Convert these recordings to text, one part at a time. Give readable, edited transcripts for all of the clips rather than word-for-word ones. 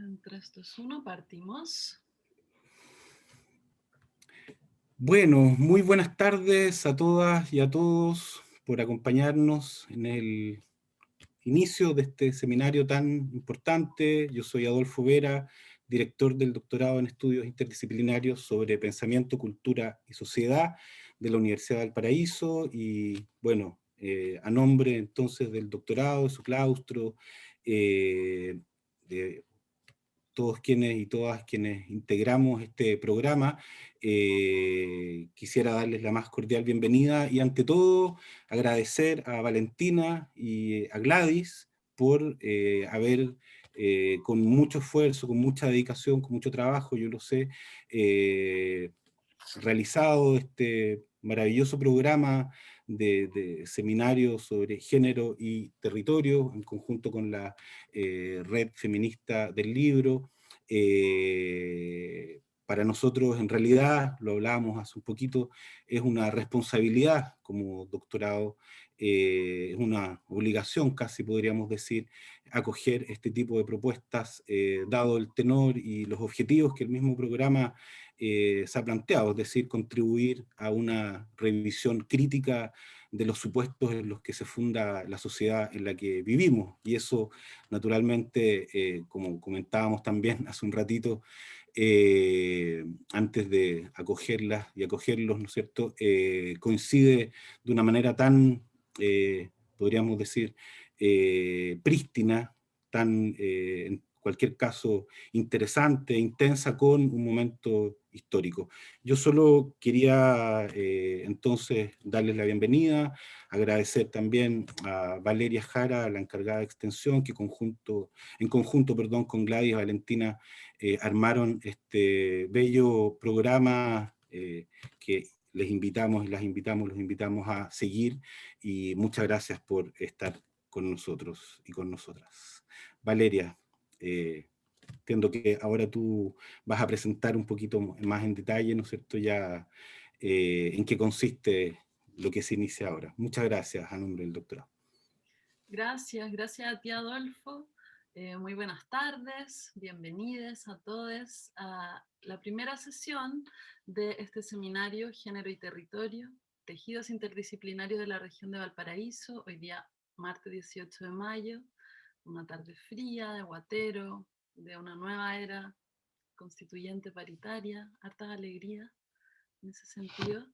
En 3, 2, 1, partimos. Bueno, muy buenas tardes a todas y a todos por acompañarnos en el inicio de este seminario tan importante. Yo soy Adolfo Vera, director del doctorado en estudios interdisciplinarios sobre pensamiento, cultura y sociedad de la Universidad de Valparaíso y bueno, a nombre entonces del doctorado, de su claustro, de todos quienes y todas quienes integramos este programa, quisiera darles la más cordial bienvenida y ante todo agradecer a Valentina y a Gladys por haber con mucho esfuerzo, con mucha dedicación, con mucho trabajo, yo lo sé, realizado este maravilloso programa de seminarios sobre género y territorio, en conjunto con la Red Feminista del Libro. Para nosotros, en realidad, lo hablábamos hace un poquito, es una responsabilidad como doctorado, es una obligación, casi podríamos decir, acoger este tipo de propuestas, dado el tenor y los objetivos que el mismo programa se ha planteado, es decir, contribuir a una revisión crítica de los supuestos en los que se funda la sociedad en la que vivimos. Y eso, naturalmente, como comentábamos también hace un ratito, antes de acogerlas y acogerlos, ¿no es cierto?, coincide de una manera tan, podríamos decir, prístina, tan, en cualquier caso, interesante, intensa, con un momento histórico. Yo solo quería entonces darles la bienvenida, agradecer también a Valeria Jara, la encargada de extensión, que en conjunto con Gladys y Valentina armaron este bello programa que les invitamos y los invitamos a seguir, y muchas gracias por estar con nosotros y con nosotras. Valeria, entiendo que ahora tú vas a presentar un poquito más en detalle, ¿no es cierto?, ya en qué consiste lo que se inicia ahora. Muchas gracias a nombre del doctorado. Gracias a ti, Adolfo. Muy buenas tardes, bienvenidos a todos a la primera sesión de este seminario Género y Territorio, Tejidos Interdisciplinarios de la Región de Valparaíso, hoy día martes 18 de mayo, una tarde fría, de aguatero, de una nueva era constituyente paritaria, hartas alegrías en ese sentido.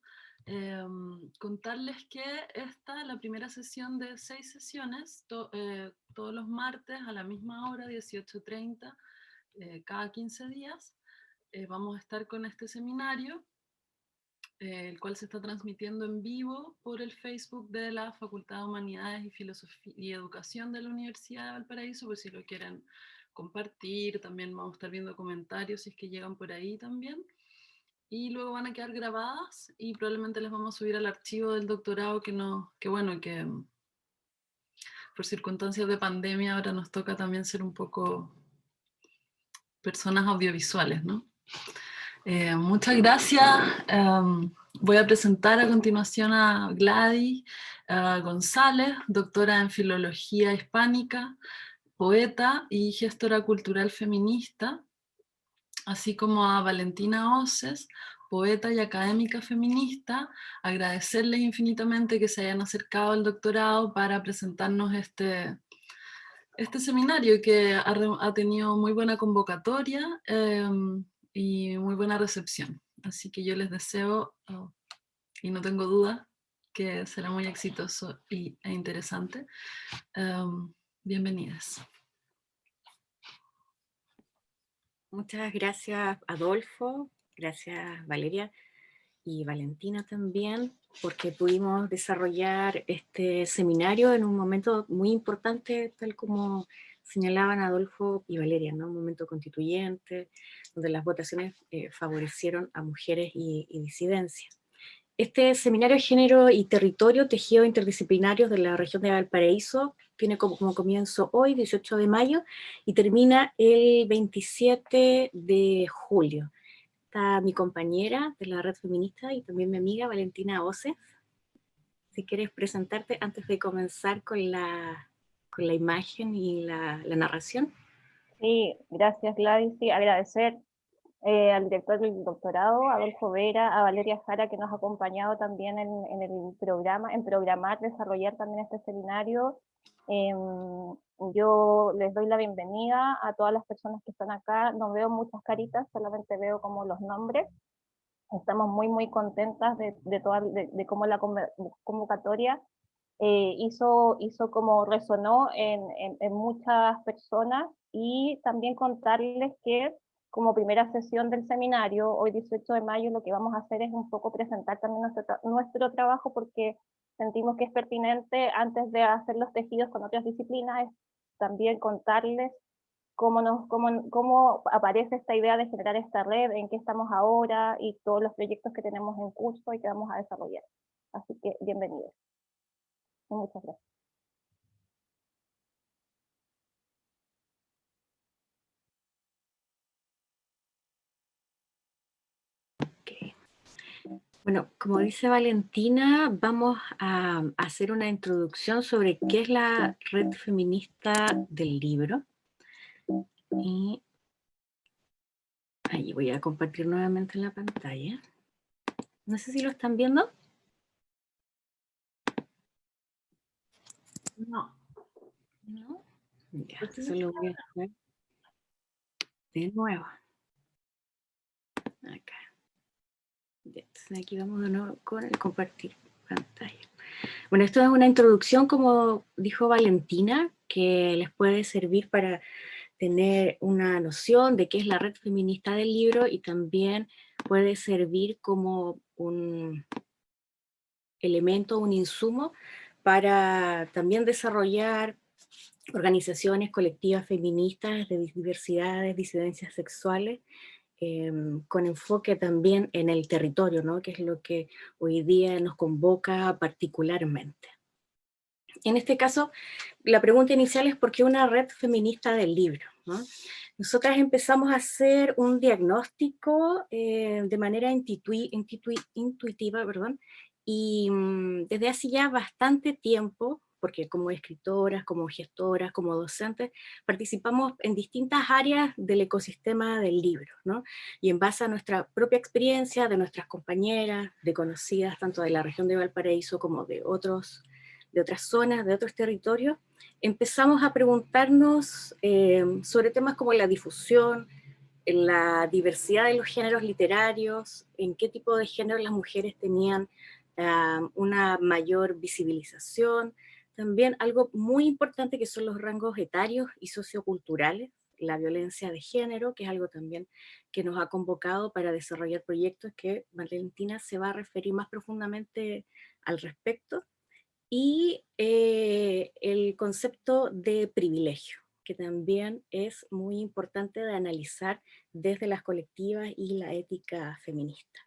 Contarles que esta es la primera sesión de 6 sesiones, todos los martes a la misma hora, 18:30, cada 15 días. Vamos a estar con este seminario, el cual se está transmitiendo en vivo por el Facebook de la Facultad de Humanidades y Filosofía y Educación de la Universidad de Valparaíso, por si lo quieren compartir. También vamos a estar viendo comentarios si es que llegan por ahí también. Y luego van a quedar grabadas y probablemente les vamos a subir al archivo del doctorado que por circunstancias de pandemia ahora nos toca también ser un poco personas audiovisuales, ¿no? Muchas gracias. Voy a presentar a continuación a Gladys González, doctora en Filología Hispánica, poeta y gestora cultural feminista, así como a Valentina Oces, poeta y académica feminista, agradecerles infinitamente que se hayan acercado al doctorado para presentarnos este seminario que ha tenido muy buena convocatoria y muy buena recepción. Así que yo les deseo, y no tengo duda, que será muy exitoso e interesante. Bienvenidas. Muchas gracias, Adolfo, gracias, Valeria y Valentina también, porque pudimos desarrollar este seminario en un momento muy importante, tal como señalaban Adolfo y Valeria, ¿no? Un momento constituyente, donde las votaciones favorecieron a mujeres y disidencias. Este seminario Género y Territorio, Tejidos Interdisciplinarios de la Región de Valparaíso, tiene como comienzo hoy, 18 de mayo, y termina el 27 de julio. Está mi compañera de la Red Feminista y también mi amiga Valentina Oces. Si quieres presentarte antes de comenzar con la imagen y la narración. Sí, gracias Gladys. Sí, agradecer al director del doctorado, Adolfo Vera, a Valeria Jara, que nos ha acompañado también en el programa, en programar, desarrollar también este seminario. Yo les doy la bienvenida a todas las personas que están acá. No veo muchas caritas, solamente veo como los nombres. Estamos muy contentas de cómo la convocatoria hizo como resonó en muchas personas, y también contarles que como primera sesión del seminario, hoy 18 de mayo, lo que vamos a hacer es un poco presentar también nuestro trabajo, porque sentimos que es pertinente, antes de hacer los tejidos con otras disciplinas, es también contarles cómo aparece esta idea de generar esta red, en qué estamos ahora y todos los proyectos que tenemos en curso y que vamos a desarrollar. Así que bienvenidos. Muchas gracias. Okay. Bueno, como dice Valentina, vamos a hacer una introducción sobre qué es la red feminista del libro. Y ahí voy a compartir nuevamente la pantalla. No sé si lo están viendo. No. ¿No? Ya, entonces lo voy a hacer de nuevo. Acá. Ya, entonces aquí vamos de nuevo con el compartir pantalla. Bueno, esto es una introducción, como dijo Valentina, que les puede servir para tener una noción de qué es la red feminista del libro, y también puede servir como un elemento, un insumo para también desarrollar organizaciones colectivas feministas de diversidades, disidencias sexuales, con enfoque también en el territorio, ¿no? Que es lo que hoy día nos convoca particularmente. En este caso, la pregunta inicial es ¿por qué una red feminista del libro? ¿no? Nosotras empezamos a hacer un diagnóstico de manera intuitiva, perdón, y desde hace ya bastante tiempo, porque como escritoras, como gestoras, como docentes, participamos en distintas áreas del ecosistema del libro, ¿no? Y en base a nuestra propia experiencia, de nuestras compañeras, de conocidas, tanto de la región de Valparaíso como de otras zonas, de otros territorios, empezamos a preguntarnos sobre temas como la difusión, en la diversidad de los géneros literarios, en qué tipo de género las mujeres tenían una mayor visibilización, también algo muy importante que son los rangos etarios y socioculturales, la violencia de género, que es algo también que nos ha convocado para desarrollar proyectos que Valentina se va a referir más profundamente al respecto, y el concepto de privilegio, que también es muy importante de analizar desde las colectivas y la ética feminista.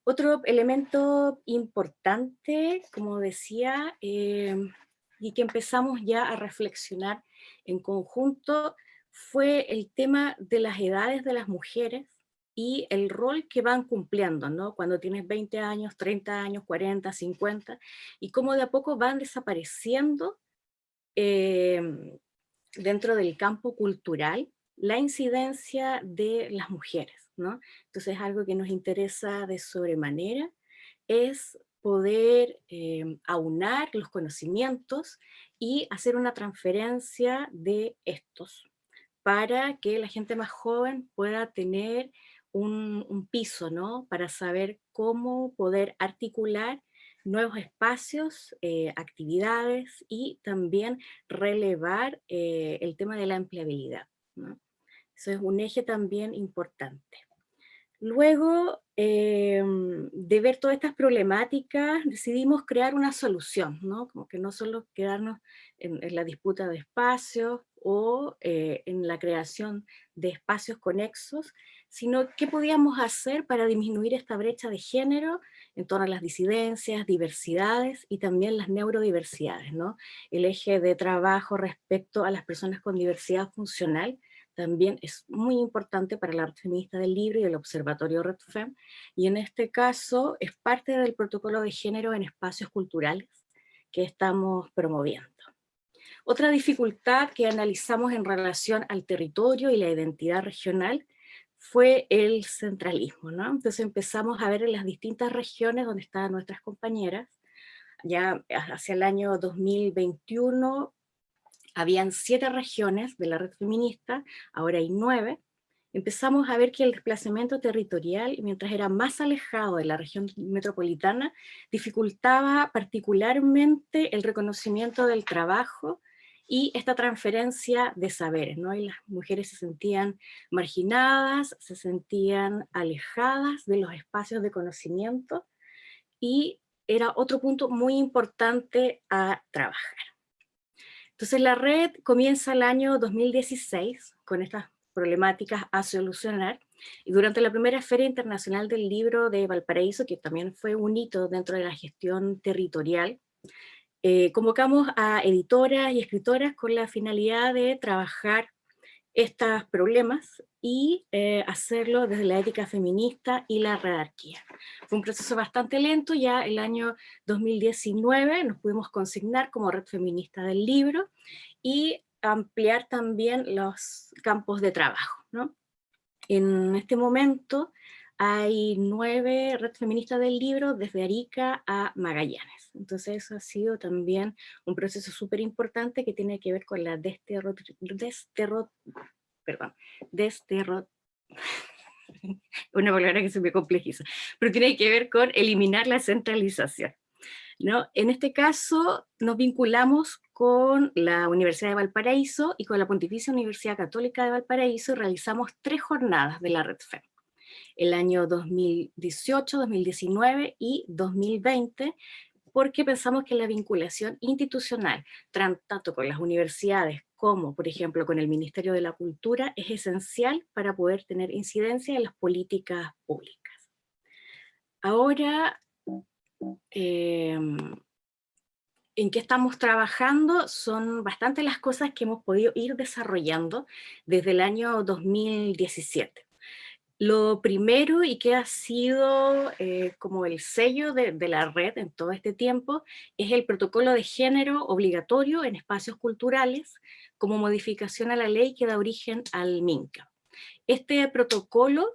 Otro elemento importante, como decía, y que empezamos ya a reflexionar en conjunto, fue el tema de las edades de las mujeres y el rol que van cumpliendo, ¿no? Cuando tienes 20 años, 30 años, 40, 50, y cómo de a poco van desapareciendo dentro del campo cultural la incidencia de las mujeres, ¿no? Entonces algo que nos interesa de sobremanera es poder aunar los conocimientos y hacer una transferencia de estos para que la gente más joven pueda tener un piso, ¿no? Para saber cómo poder articular nuevos espacios, actividades, y también relevar el tema de la empleabilidad, ¿no? Eso es un eje también importante. Luego de ver todas estas problemáticas, decidimos crear una solución, ¿no? Como que no solo quedarnos en la disputa de espacios o en la creación de espacios conexos, sino qué podíamos hacer para disminuir esta brecha de género en torno a las disidencias, diversidades y también las neurodiversidades, ¿no? El eje de trabajo respecto a las personas con diversidad funcional también es muy importante para la red feminista del libro y el observatorio RedFem, y en este caso es parte del protocolo de género en espacios culturales que estamos promoviendo. Otra dificultad que analizamos en relación al territorio y la identidad regional fue el centralismo, ¿no? Entonces empezamos a ver en las distintas regiones donde estaban nuestras compañeras, ya hacia el año 2021 habían 7 regiones de la red feminista, ahora hay 9. Empezamos a ver que el desplazamiento territorial, mientras era más alejado de la región metropolitana, dificultaba particularmente el reconocimiento del trabajo y esta transferencia de saberes, ¿no? Y las mujeres se sentían marginadas, se sentían alejadas de los espacios de conocimiento, y era otro punto muy importante a trabajar. Entonces la red comienza el año 2016 con estas problemáticas a solucionar, y durante la primera Feria Internacional del Libro de Valparaíso, que también fue un hito dentro de la gestión territorial, convocamos a editoras y escritoras con la finalidad de trabajar estos problemas y hacerlo desde la ética feminista y la redactía. Fue un proceso bastante lento. Ya el año 2019 nos pudimos consignar como Red Feminista del Libro y ampliar también los campos de trabajo, ¿no? En este momento hay 9 Red Feministas del Libro desde Arica a Magallanes. Entonces eso ha sido también un proceso súper importante que tiene que ver con la una palabra que se me complejiza, pero tiene que ver con eliminar la centralización, ¿no? En este caso nos vinculamos con la Universidad de Valparaíso y con la Pontificia Universidad Católica de Valparaíso, y realizamos 3 jornadas de la Red FEM, el año 2018, 2019 y 2020, porque pensamos que la vinculación institucional, tanto con las universidades como, por ejemplo, con el Ministerio de la Cultura, es esencial para poder tener incidencia en las políticas públicas. Ahora, ¿en qué estamos trabajando? Son bastante las cosas que hemos podido ir desarrollando desde el año 2017. Lo primero, y que ha sido como el sello de la red en todo este tiempo, es el protocolo de género obligatorio en espacios culturales, como modificación a la ley que da origen al MINCA. Este protocolo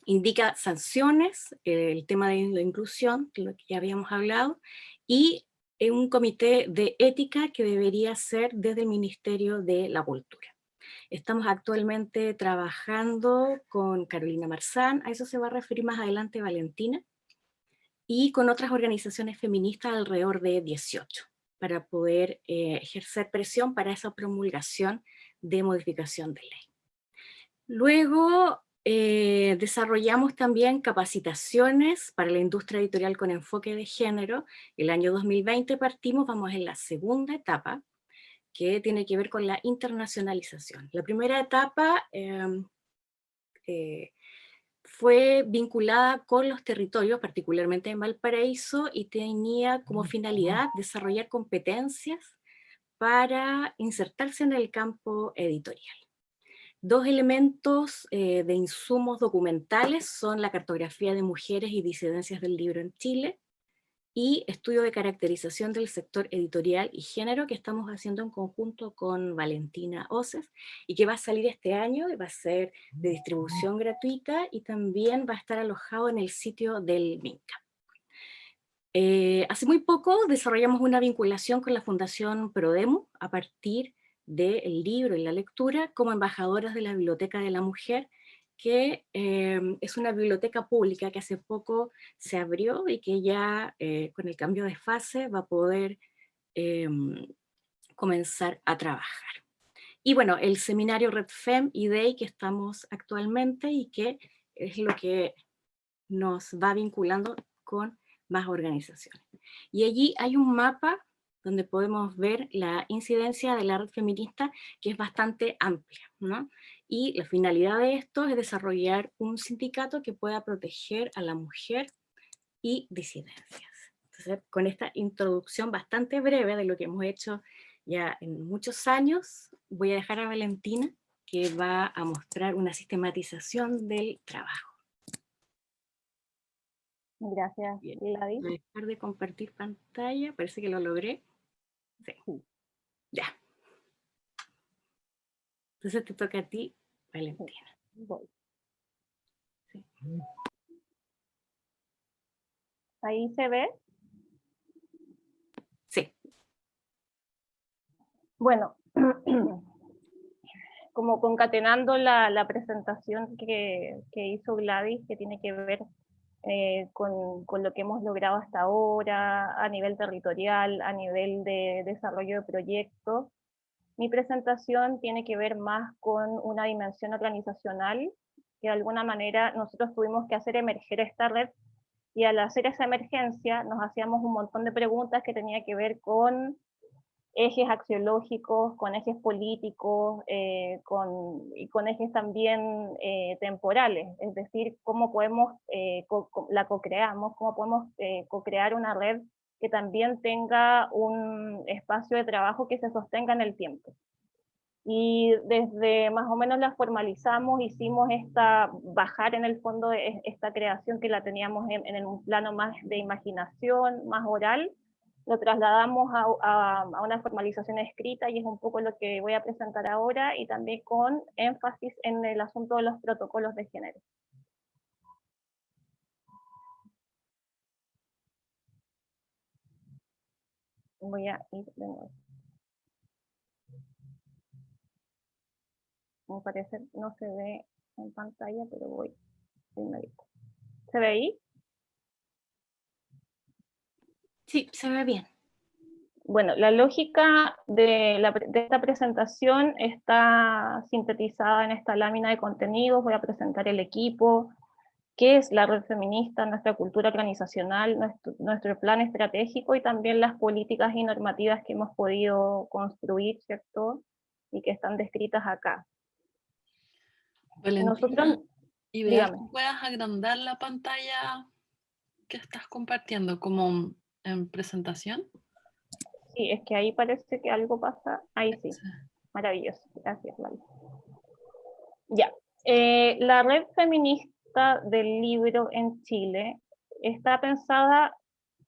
indica sanciones, el tema de la inclusión, de lo que ya habíamos hablado, y un comité de ética que debería ser desde el Ministerio de la Cultura. Estamos actualmente trabajando con Carolina Marzán, a eso se va a referir más adelante Valentina, y con otras organizaciones feministas alrededor de 18, para poder ejercer presión para esa promulgación de modificación de ley. Luego desarrollamos también capacitaciones para la industria editorial con enfoque de género. El año 2020 partimos, vamos en la segunda etapa, que tiene que ver con la internacionalización. La primera etapa fue vinculada con los territorios, particularmente en Valparaíso, y tenía como finalidad desarrollar competencias para insertarse en el campo editorial. 2 elementos de insumos documentales son la cartografía de mujeres y disidencias del libro en Chile, y estudio de caracterización del sector editorial y género, que estamos haciendo en conjunto con Valentina Oces, y que va a salir este año, y va a ser de distribución gratuita, y también va a estar alojado en el sitio del MINCA. Hace muy poco desarrollamos una vinculación con la Fundación Prodemu a partir del libro y la lectura como embajadoras de la Biblioteca de la Mujer, que es una biblioteca pública que hace poco se abrió y que ya con el cambio de fase va a poder comenzar a trabajar. Y bueno, el seminario Red Fem y Day que estamos actualmente, y que es lo que nos va vinculando con más organizaciones. Y allí hay un mapa donde podemos ver la incidencia de la red feminista, que es bastante amplia, ¿no? Y la finalidad de esto es desarrollar un sindicato que pueda proteger a la mujer y disidencias. Entonces, con esta introducción bastante breve de lo que hemos hecho ya en muchos años, voy a dejar a Valentina, que va a mostrar una sistematización del trabajo. Gracias, Bien, Gladys. voy a dejar de compartir pantalla, parece que lo logré. Sí. Ya. Entonces te toca a ti, Valentina. Voy. Sí. Ahí se ve. Sí. Bueno, como concatenando la presentación que hizo Gladys, que tiene que ver con lo que hemos logrado hasta ahora a nivel territorial, a nivel de desarrollo de proyectos. Mi presentación tiene que ver más con una dimensión organizacional, que de alguna manera nosotros tuvimos que hacer emerger esta red, y al hacer esa emergencia nos hacíamos un montón de preguntas que tenía que ver con ejes axiológicos, con ejes políticos, y con ejes también temporales, es decir, cómo podemos, la co-creamos, cómo podemos co-crear una red que también tenga un espacio de trabajo que se sostenga en el tiempo. Y desde más o menos la formalizamos, hicimos bajar en el fondo esta creación que la teníamos en un plano más de imaginación, más oral, lo trasladamos a una formalización escrita, y es un poco lo que voy a presentar ahora, y también con énfasis en el asunto de los protocolos de género. Voy a ir de nuevo. Me parece no se ve en pantalla, pero voy inmediato. ¿Se ve ahí? Sí, se ve bien. Bueno, la lógica de esta presentación está sintetizada en esta lámina de contenidos. Voy a presentar el equipo, qué es la red feminista, nuestra cultura organizacional, nuestro plan estratégico, y también las políticas y normativas que hemos podido construir, ¿cierto? Y que están descritas acá. Valentina, Nosotros, ideal dígame. que puedas agrandar la pantalla que estás compartiendo como en presentación. Sí, es que ahí parece que algo pasa. Ahí sí. Sí. Maravilloso. Gracias, Vale. Ya. La red feminista del libro en Chile está pensada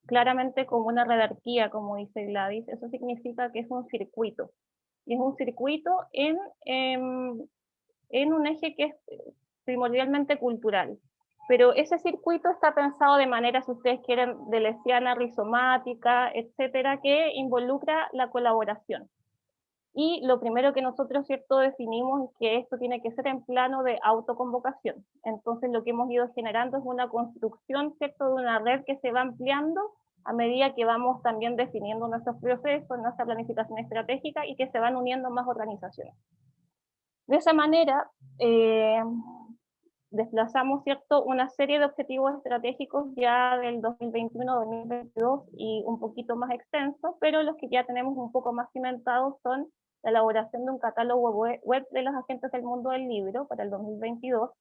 claramente como una redarquía, como dice Gladys. Eso significa que es un circuito. Y es un circuito en un eje que es primordialmente cultural. Pero ese circuito está pensado de manera, si ustedes quieren, de lesiana, rizomática, etcétera, que involucra la colaboración. Y lo primero que nosotros, ¿cierto?, definimos es que esto tiene que ser en plano de autoconvocación. Entonces lo que hemos ido generando es una construcción, ¿cierto?, de una red que se va ampliando a medida que vamos también definiendo nuestros procesos, nuestra planificación estratégica, y que se van uniendo más organizaciones. De esa manera, desplazamos, ¿cierto?, una serie de objetivos estratégicos ya del 2021-2022 y un poquito más extensos, pero los que ya tenemos un poco más cimentados son la elaboración de un catálogo web de los agentes del mundo del libro para el 2022,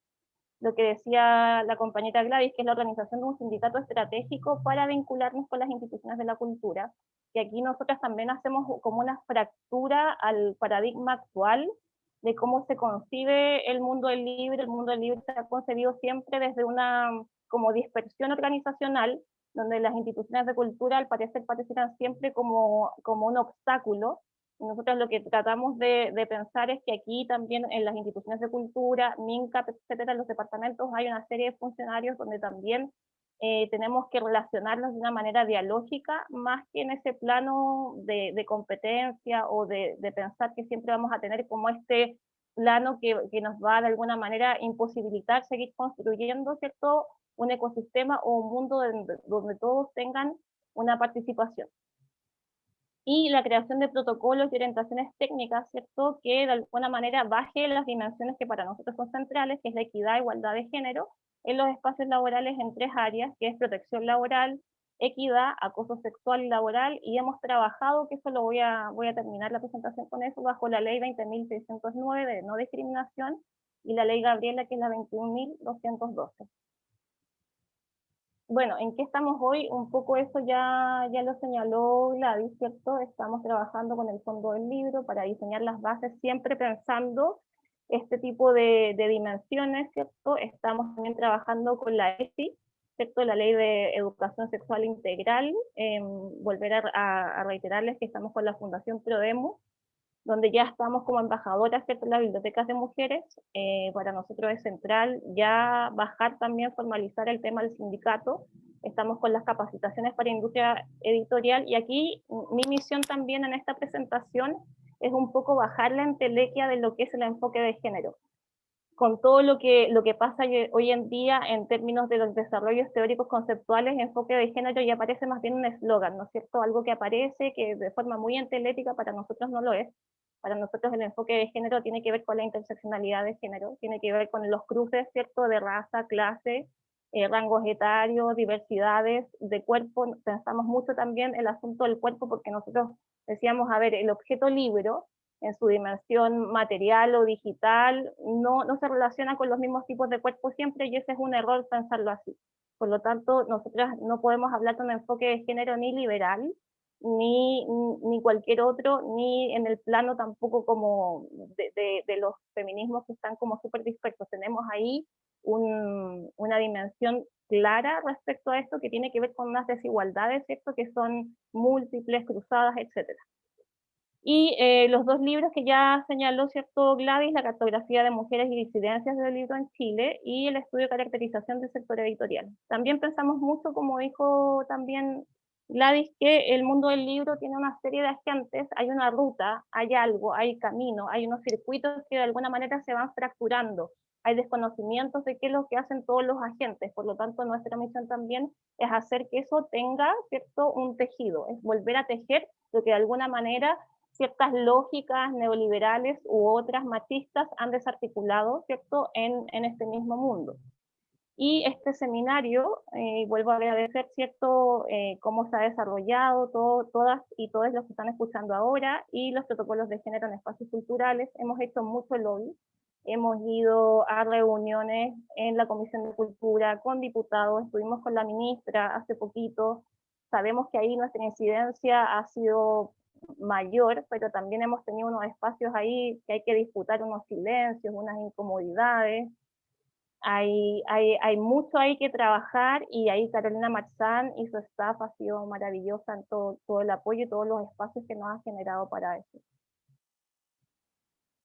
lo que decía la compañera Gladys, que es la organización de un sindicato estratégico para vincularnos con las instituciones de la cultura, y aquí nosotras también hacemos como una fractura al paradigma actual de cómo se concibe el mundo del libro. El mundo del libro se ha concebido siempre desde una como dispersión organizacional, donde las instituciones de cultura al parecer parecieran siempre como un obstáculo. Y nosotros lo que tratamos de pensar es que aquí también en las instituciones de cultura, MINCAP, etcétera, en los departamentos hay una serie de funcionarios donde también tenemos que relacionarnos de una manera dialógica, más que en ese plano de competencia o de pensar que siempre vamos a tener como este plano que nos va de alguna manera imposibilitar seguir construyendo, ¿cierto?, un ecosistema o un mundo donde todos tengan una participación. Y la creación de protocolos y orientaciones técnicas, ¿cierto?, que de alguna manera baje las dimensiones que para nosotros son centrales, que es la equidad, igualdad de género, en los espacios laborales en 3 áreas, que es protección laboral, equidad, acoso sexual y laboral, y hemos trabajado, que eso lo voy a terminar la presentación con eso, bajo la ley 20.609 de no discriminación, y la ley Gabriela, que es la 21.212. Bueno, ¿en qué estamos hoy? Un poco eso ya lo señaló Gladys, ¿cierto? Estamos trabajando con el Fondo del Libro para diseñar las bases, siempre pensando este tipo de dimensiones, ¿cierto? Estamos también trabajando con la ESI, ¿cierto?, la Ley de Educación Sexual Integral. Volver a reiterarles que estamos con la Fundación Prodemo, donde ya estamos como embajadoras, ¿cierto?, en las bibliotecas de mujeres. Para nosotros es central ya bajar también, formalizar el tema del sindicato. Estamos con las capacitaciones para industria editorial, y aquí mi misión también en esta presentación es un poco bajar la entelequia de lo que es el enfoque de género. Con todo lo que pasa hoy en día en términos de los desarrollos teóricos conceptuales, enfoque de género ya parece más bien un eslogan, ¿no es cierto? Algo que aparece, que de forma muy entelética, para nosotros no lo es. Para nosotros el enfoque de género tiene que ver con la interseccionalidad de género, tiene que ver con los cruces, ¿cierto?, de raza, clase, rangos etarios, diversidades de cuerpo. Pensamos mucho también el asunto del cuerpo, porque nosotros decíamos, a ver, el objeto libro, en su dimensión material o digital, no se relaciona con los mismos tipos de cuerpos siempre, y ese es un error pensarlo así. Por lo tanto, nosotras no podemos hablar de un enfoque de género ni liberal, ni cualquier otro, ni en el plano tampoco como de los feminismos que están como súper dispersos. Tenemos ahí una dimensión clara respecto a esto, que tiene que ver con unas desigualdades, ¿cierto?, que son múltiples, cruzadas, etcétera. Y los dos libros que ya señaló, ¿cierto?, Gladys, la cartografía de mujeres y disidencias del libro en Chile, y el estudio de caracterización del sector editorial. También pensamos mucho, como dijo también Gladys, que el mundo del libro tiene una serie de agentes, hay una ruta, hay algo, hay camino, hay unos circuitos que de alguna manera se van fracturando, hay desconocimientos de qué es lo que hacen todos los agentes. Por lo tanto, nuestra misión también es hacer que eso tenga, ¿cierto?, un tejido, es volver a tejer lo que de alguna manera ciertas lógicas neoliberales u otras machistas han desarticulado, ¿cierto?, en este mismo mundo. Y este seminario, vuelvo a agradecer, ¿cierto?, cómo se ha desarrollado, todas y todos los que están escuchando ahora, y los protocolos de género en espacios culturales. Hemos hecho mucho lobby, hemos ido a reuniones en la Comisión de Cultura con diputados, estuvimos con la ministra hace poquito, sabemos que ahí nuestra incidencia ha sido mayor, pero también hemos tenido unos espacios ahí que hay que disputar, unos silencios, unas incomodidades. Hay mucho ahí que trabajar, y ahí Carolina Marzán y su staff ha sido maravillosa en todo el apoyo y todos los espacios que nos ha generado para eso.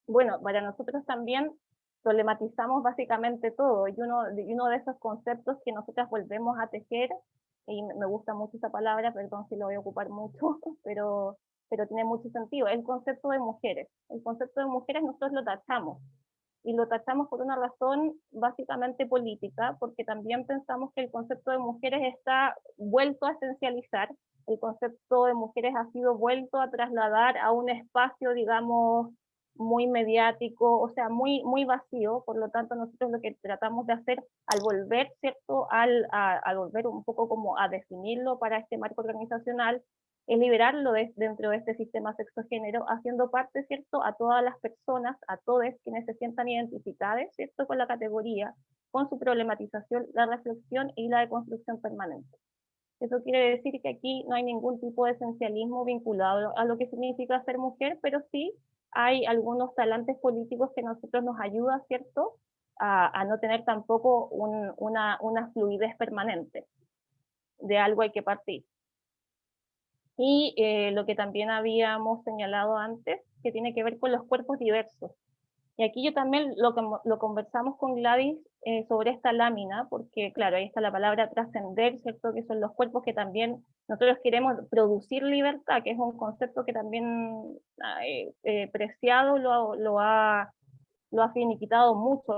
Bueno, para nosotros también problematizamos básicamente todo, y uno de esos conceptos que nosotras volvemos a tejer, y me gusta mucho esa palabra, perdón si lo voy a ocupar mucho, pero tiene mucho sentido, el concepto de mujeres. El concepto de mujeres nosotros lo tachamos, y lo tachamos por una razón básicamente política, porque también pensamos que el concepto de mujeres está vuelto a esencializar, el concepto de mujeres ha sido vuelto a trasladar a un espacio, digamos, muy mediático, o sea, muy vacío. Por lo tanto, nosotros lo que tratamos de hacer al volver, ¿cierto?, al volver un poco como a definirlo para este marco organizacional, es liberarlo dentro de este sistema sexogénero, haciendo parte, ¿cierto?, a todas las personas, a todos quienes se sientan identificados, ¿cierto?, con la categoría, con su problematización, la reflexión y la deconstrucción permanente. Eso quiere decir que aquí no hay ningún tipo de esencialismo vinculado a lo que significa ser mujer, pero sí hay algunos talantes políticos que a nosotros nos ayudan, ¿cierto?, a no tener tampoco una fluidez permanente. De algo hay que partir. Y lo que también habíamos señalado antes, que tiene que ver con los cuerpos diversos. Y aquí yo también lo conversamos con Gladys sobre esta lámina, porque claro, ahí está la palabra trascender, ¿cierto?, que son los cuerpos que también nosotros queremos producir libertad, que es un concepto que también Preciado lo ha finiquitado mucho,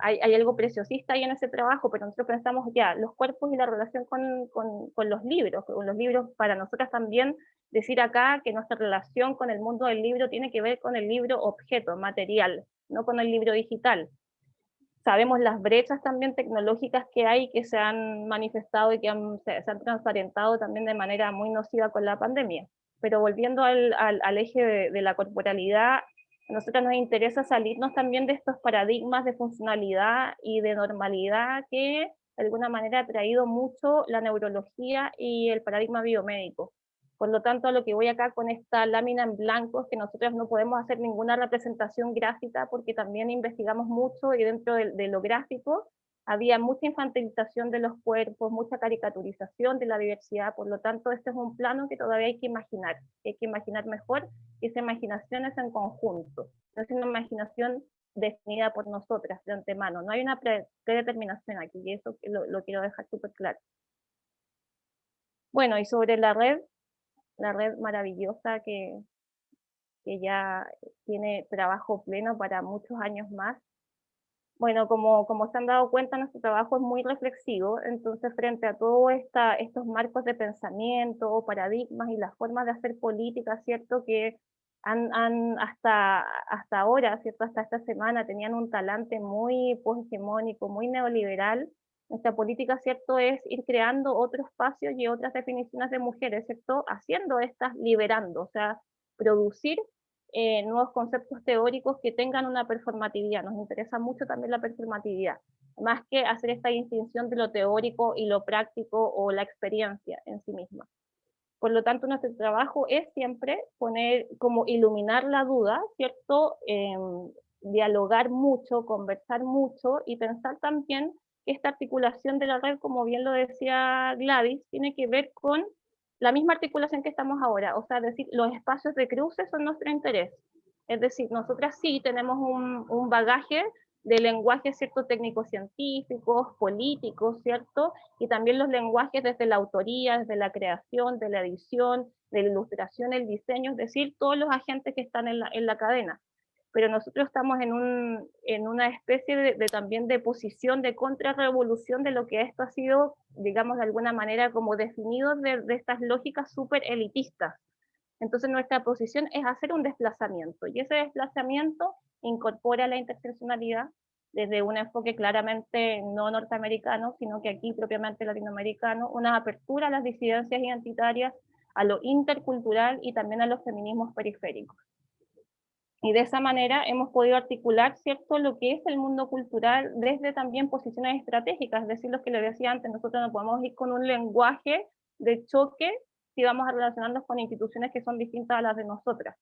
hay algo preciosista ahí en ese trabajo, pero nosotros pensamos ya, los cuerpos y la relación con los libros para nosotras también, decir acá que nuestra relación con el mundo del libro tiene que ver con el libro objeto, material, no con el libro digital. Sabemos las brechas también tecnológicas que hay, que se han manifestado y que se han transparentado también de manera muy nociva con la pandemia. Pero volviendo al eje de la corporalidad, a nosotros nos interesa salirnos también de estos paradigmas de funcionalidad y de normalidad que de alguna manera ha traído mucho la neurología y el paradigma biomédico. Por lo tanto, a lo que voy acá con esta lámina en blanco es que nosotros no podemos hacer ninguna representación gráfica, porque también investigamos mucho, y dentro de lo gráfico había mucha infantilización de los cuerpos, mucha caricaturización de la diversidad, por lo tanto este es un plano que todavía hay que imaginar mejor, y esa imaginación es en conjunto, no es una imaginación definida por nosotras de antemano, no hay una predeterminación aquí, y eso lo quiero dejar súper claro. Bueno, y sobre la red maravillosa que ya tiene trabajo pleno para muchos años más. Bueno, como se han dado cuenta, nuestro trabajo es muy reflexivo, entonces frente a todos estos marcos de pensamiento, paradigmas y las formas de hacer política, ¿cierto? Que hasta ahora, ¿cierto? Hasta esta semana tenían un talante muy poshegemónico, muy neoliberal. Nuestra política, ¿cierto? Es ir creando otros espacios y otras definiciones de mujeres, ¿cierto? Haciendo estas, liberando, o sea, producir nuevos conceptos teóricos que tengan una performatividad. Nos interesa mucho también la performatividad, más que hacer esta distinción de lo teórico y lo práctico o la experiencia en sí misma. Por lo tanto, nuestro trabajo es siempre poner, como iluminar la duda, ¿cierto? Dialogar mucho, conversar mucho y pensar también que esta articulación de la red, como bien lo decía Gladys, tiene que ver con la misma articulación que estamos ahora, o sea, decir, los espacios de cruce son nuestro interés. Es decir, nosotras sí tenemos un bagaje de lenguajes, ¿cierto? Técnicos científicos, políticos, ¿cierto? Y también los lenguajes desde la autoría, desde la creación, de la edición, de la ilustración, el diseño, es decir, todos los agentes que están en la cadena. Pero nosotros estamos en una especie de también de posición de contrarrevolución de lo que esto ha sido, digamos, de alguna manera como definido de estas lógicas súper elitistas. Entonces nuestra posición es hacer un desplazamiento, y ese desplazamiento incorpora la interseccionalidad desde un enfoque claramente no norteamericano, sino que aquí propiamente latinoamericano, una apertura a las disidencias identitarias, a lo intercultural y también a los feminismos periféricos. Y de esa manera hemos podido articular, ¿cierto?, lo que es el mundo cultural desde también posiciones estratégicas, es decir, lo que les decía antes, nosotros no podemos ir con un lenguaje de choque si vamos a relacionarnos con instituciones que son distintas a las de nosotras.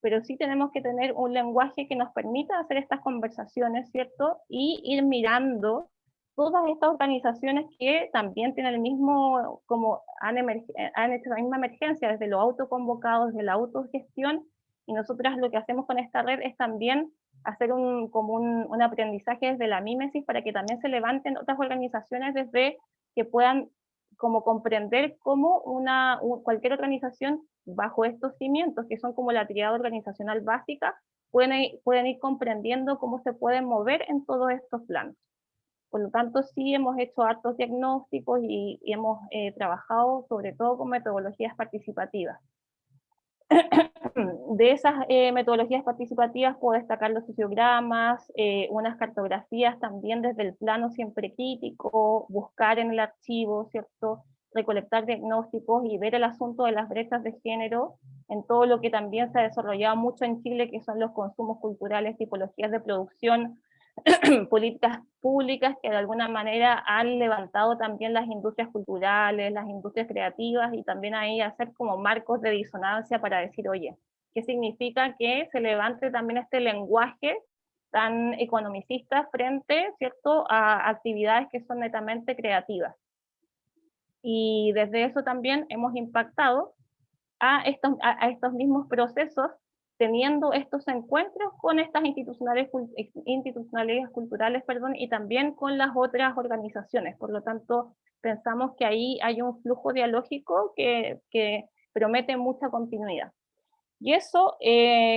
Pero sí tenemos que tener un lenguaje que nos permita hacer estas conversaciones, ¿cierto? Y ir mirando todas estas organizaciones que también tienen el mismo, como han hecho la misma emergencia, desde lo autoconvocado, desde la autogestión, y nosotras lo que hacemos con esta red es también hacer como un aprendizaje desde la mímesis para que también se levanten otras organizaciones desde que puedan como comprender cómo cualquier organización bajo estos cimientos, que son como la triada organizacional básica, pueden ir comprendiendo cómo se pueden mover en todos estos planos. Por lo tanto, sí hemos hecho hartos diagnósticos y hemos trabajado sobre todo con metodologías participativas. De esas metodologías participativas puedo destacar los sociogramas, unas cartografías también desde el plano siempre crítico, buscar en el archivo, ¿cierto?, recolectar diagnósticos y ver el asunto de las brechas de género en todo lo que también se ha desarrollado mucho en Chile, que son los consumos culturales, tipologías de producción, políticas públicas que de alguna manera han levantado también las industrias culturales, las industrias creativas, y también ahí hacer como marcos de disonancia para decir, oye, ¿qué significa que se levante también este lenguaje tan economicista frente, ¿cierto?, a actividades que son netamente creativas? Y desde eso también hemos impactado a estos mismos procesos, teniendo estos encuentros con estas institucionalidades culturales, y también con las otras organizaciones. Por lo tanto, pensamos que ahí hay un flujo dialógico que promete mucha continuidad. Y eso,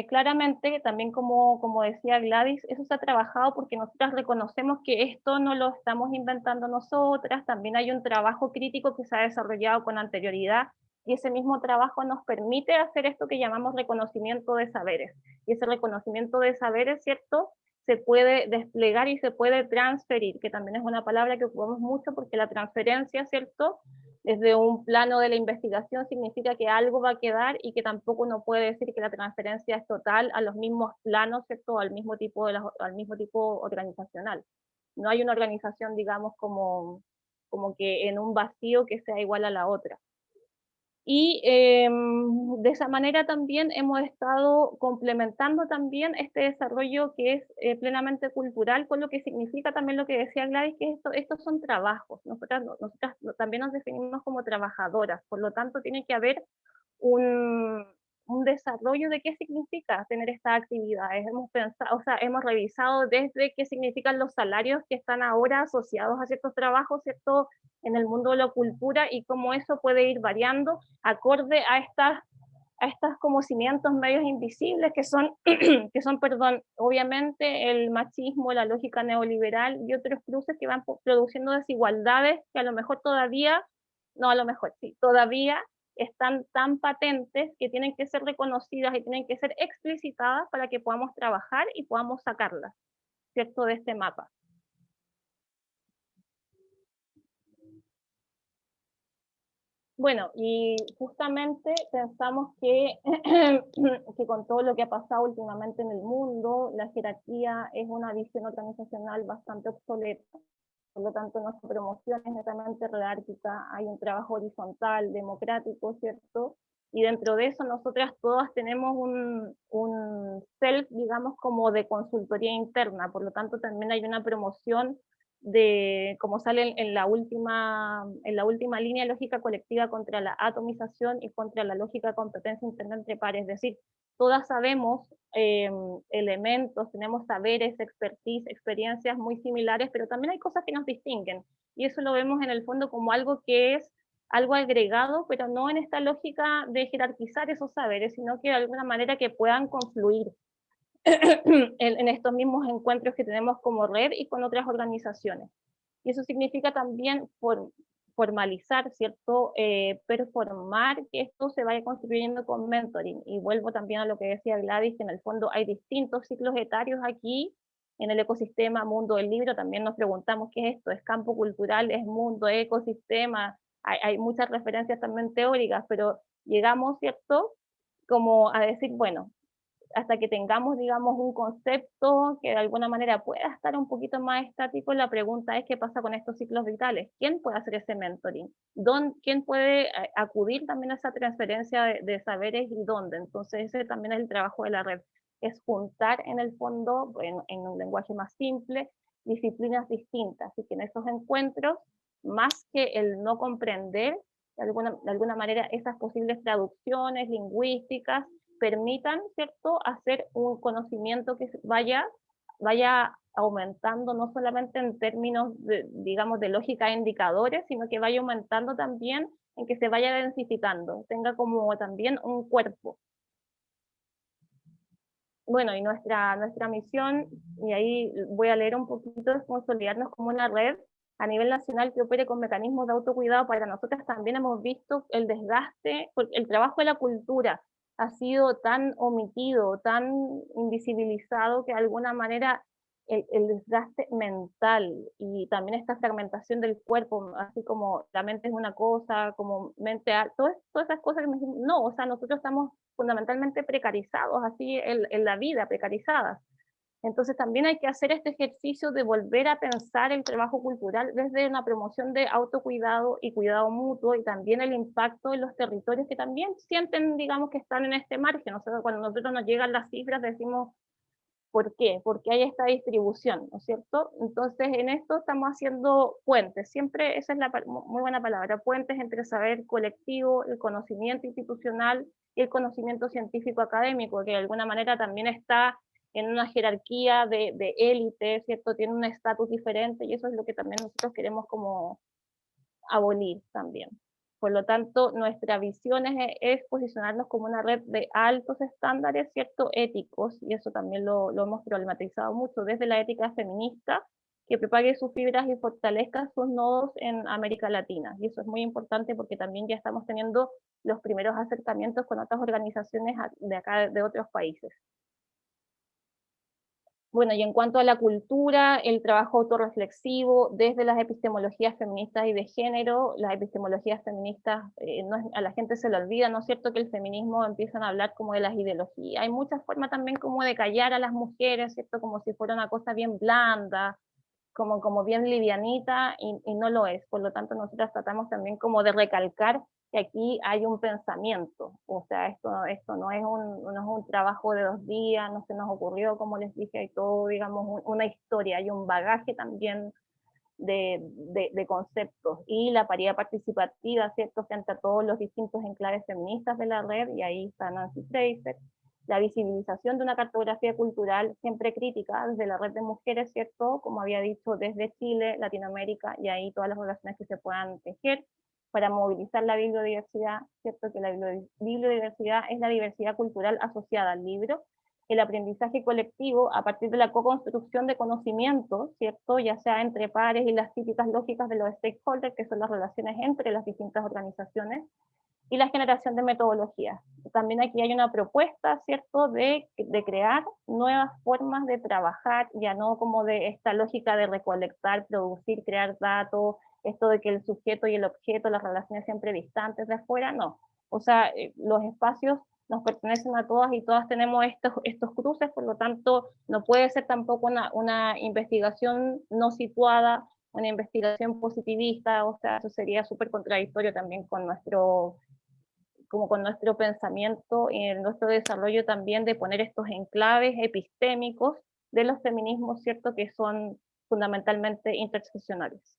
claramente, también como decía Gladys, eso se ha trabajado porque nosotras reconocemos que esto no lo estamos inventando nosotras, también hay un trabajo crítico que se ha desarrollado con anterioridad, y ese mismo trabajo nos permite hacer esto que llamamos reconocimiento de saberes. Y ese reconocimiento de saberes, ¿cierto?, se puede desplegar y se puede transferir, que también es una palabra que ocupamos mucho porque la transferencia, ¿cierto?, desde un plano de la investigación significa que algo va a quedar, y que tampoco uno puede decir que la transferencia es total a los mismos planos, ¿cierto?, al mismo tipo organizacional. No hay una organización, digamos, como que en un vacío que sea igual a la otra. Y de esa manera también hemos estado complementando también este desarrollo que es plenamente cultural, con lo que significa también lo que decía Gladys, que estos son trabajos. Nosotras también nos definimos como trabajadoras, por lo tanto tiene que haber un, un desarrollo de qué significa tener estas actividades. Hemos pensado, o sea, hemos revisado desde qué significan los salarios que están ahora asociados a ciertos trabajos, ¿cierto?, en el mundo de la cultura, y cómo eso puede ir variando acorde a estos como cimientos medios invisibles que son, perdón, obviamente el machismo, la lógica neoliberal y otros cruces que van produciendo desigualdades que a lo mejor todavía, no a lo mejor, sí, todavía están tan patentes que tienen que ser reconocidas y tienen que ser explicitadas para que podamos trabajar y podamos sacarlas, ¿cierto?, de este mapa. Bueno, y justamente pensamos que, que con todo lo que ha pasado últimamente en el mundo, la jerarquía es una visión organizacional bastante obsoleta. Por lo tanto, nuestra promoción es netamente jerárquica, hay un trabajo horizontal, democrático, ¿cierto? Y dentro de eso nosotras todas tenemos un self, digamos, como de consultoría interna, por lo tanto también hay una promoción de, como sale en la última línea, lógica colectiva contra la atomización y contra la lógica de competencia interna entre pares, es decir, todas sabemos elementos, tenemos saberes, expertise, experiencias muy similares, pero también hay cosas que nos distinguen, y eso lo vemos en el fondo como algo que es algo agregado, pero no en esta lógica de jerarquizar esos saberes, sino que de alguna manera que puedan confluir en estos mismos encuentros que tenemos como red y con otras organizaciones. Y eso significa también formalizar, ¿cierto? Performar que esto se vaya construyendo con mentoring. Y vuelvo también a lo que decía Gladys, que en el fondo hay distintos ciclos etarios aquí en el ecosistema mundo del libro. También nos preguntamos qué es esto, es campo cultural, es mundo, ecosistema. Hay muchas referencias también teóricas, pero llegamos, ¿cierto?, como a decir, bueno, hasta que tengamos, digamos, un concepto que de alguna manera pueda estar un poquito más estático, la pregunta es qué pasa con estos ciclos vitales. ¿Quién puede hacer ese mentoring? ¿Quién puede acudir también a esa transferencia de saberes y dónde? Entonces ese también es el trabajo de la red, es juntar en el fondo, en un lenguaje más simple, disciplinas distintas, y que en esos encuentros, más que el no comprender de alguna manera esas posibles traducciones lingüísticas, permitan, ¿cierto?, hacer un conocimiento que vaya aumentando, no solamente en términos, digamos, de lógica de indicadores, sino que vaya aumentando también en que se vaya densificando, tenga como también un cuerpo. Bueno, y nuestra misión, y ahí voy a leer un poquito, es consolidarnos como una red a nivel nacional que opere con mecanismos de autocuidado. Para nosotras también hemos visto el desgaste, porque el trabajo de la cultura ha sido tan omitido, tan invisibilizado, que de alguna manera el desgaste mental y también esta fragmentación del cuerpo, así como la mente es una cosa, como mente, todas esas cosas que me dicen, no, o sea, nosotros estamos fundamentalmente precarizados, así en la vida, precarizadas. Entonces también hay que hacer este ejercicio de volver a pensar el trabajo cultural desde una promoción de autocuidado y cuidado mutuo, y también el impacto en los territorios que también sienten, digamos, que están en este margen. O sea, cuando nosotros nos llegan las cifras decimos, ¿por qué? Porque hay esta distribución, ¿no es cierto? Entonces en esto estamos haciendo puentes, siempre esa es la muy buena palabra, puentes entre el saber colectivo, el conocimiento institucional y el conocimiento científico académico, que de alguna manera también está en una jerarquía de élite, ¿cierto? Tiene un estatus diferente, y eso es lo que también nosotros queremos como abolir también. Por lo tanto, nuestra visión es posicionarnos como una red de altos estándares, ¿cierto?, éticos, y eso también lo hemos problematizado mucho desde la ética feminista, que propague sus fibras y fortalezca sus nodos en América Latina. Y eso es muy importante porque también ya estamos teniendo los primeros acercamientos con otras organizaciones de acá, de otros países. Bueno, y en cuanto a la cultura, el trabajo autorreflexivo desde las epistemologías feministas y de género, las epistemologías feministas, a la gente se le olvida, ¿no es cierto?, que el feminismo empiezan a hablar como de las ideologías. Hay muchas formas también como de callar a las mujeres, ¿cierto?, como si fuera una cosa bien blanda, como bien livianita, y no lo es. Por lo tanto, nosotros tratamos también como de recalcar que aquí hay un pensamiento, o sea, esto no es un trabajo de 2 días, no se nos ocurrió, como les dije, hay todo, digamos, una historia, hay un bagaje también de conceptos, y la paridad participativa, ¿cierto?, frente a todos los distintos enclaves feministas de la red, y ahí está Nancy Fraser, la visibilización de una cartografía cultural siempre crítica desde la red de mujeres, ¿cierto?, como había dicho, desde Chile, Latinoamérica, y ahí todas las relaciones que se puedan tejer para movilizar la bibliodiversidad, ¿cierto?, que la bibliodiversidad es la diversidad cultural asociada al libro, el aprendizaje colectivo a partir de la co-construcción de conocimientos, ¿cierto?, ya sea entre pares y las típicas lógicas de los stakeholders, que son las relaciones entre las distintas organizaciones, y la generación de metodologías. También aquí hay una propuesta, ¿cierto?, de crear nuevas formas de trabajar, ya no como de esta lógica de recolectar, producir, crear datos, esto de que el sujeto y el objeto, las relaciones siempre distantes de afuera, no. O sea, los espacios nos pertenecen a todas y todas tenemos estos cruces, por lo tanto, no puede ser tampoco una investigación no situada, una investigación positivista, o sea, eso sería súper contradictorio también con nuestro pensamiento y en nuestro desarrollo también de poner estos enclaves epistémicos de los feminismos, ¿cierto?, que son fundamentalmente interseccionales.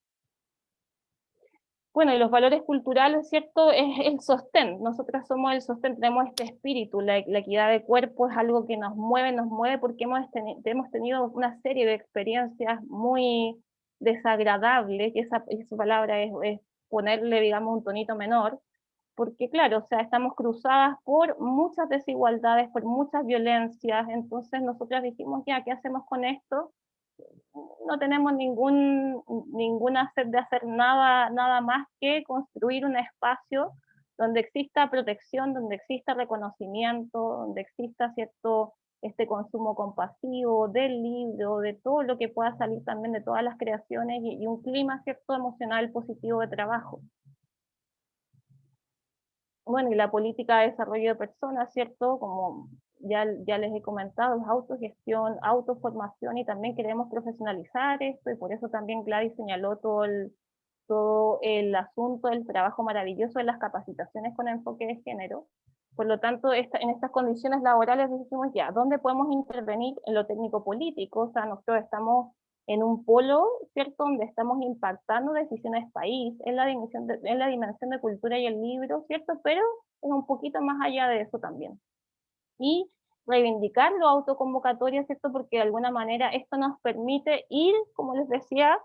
Bueno, y los valores culturales, ¿cierto?, es el sostén. Nosotras somos el sostén, tenemos este espíritu, la equidad de cuerpo es algo que nos mueve porque hemos tenido una serie de experiencias muy desagradables, y esa palabra es ponerle, digamos, un tonito menor, porque claro, o sea, estamos cruzadas por muchas desigualdades, por muchas violencias, entonces nosotras dijimos, ya, ¿qué hacemos con esto? No tenemos ninguna sed de hacer nada más que construir un espacio donde exista protección, donde exista reconocimiento, donde exista, ¿cierto?, este consumo compasivo del libro, de todo lo que pueda salir también de todas las creaciones, y un clima, ¿cierto?, emocional positivo de trabajo. Bueno, y la política de desarrollo de personas, ¿cierto? Como ya les he comentado, es autogestión, autoformación, y también queremos profesionalizar esto, y por eso también Gladys señaló todo el asunto del trabajo maravilloso de las capacitaciones con enfoque de género. Por lo tanto, en estas condiciones laborales decimos ya, ¿dónde podemos intervenir en lo técnico-político? O sea, nosotros estamos en un polo, ¿cierto?, donde estamos impactando decisiones país, en la dimensión de cultura y el libro, ¿cierto?, pero es un poquito más allá de eso también. Y reivindicar lo autoconvocatoria, ¿cierto?, porque de alguna manera esto nos permite ir, como les decía,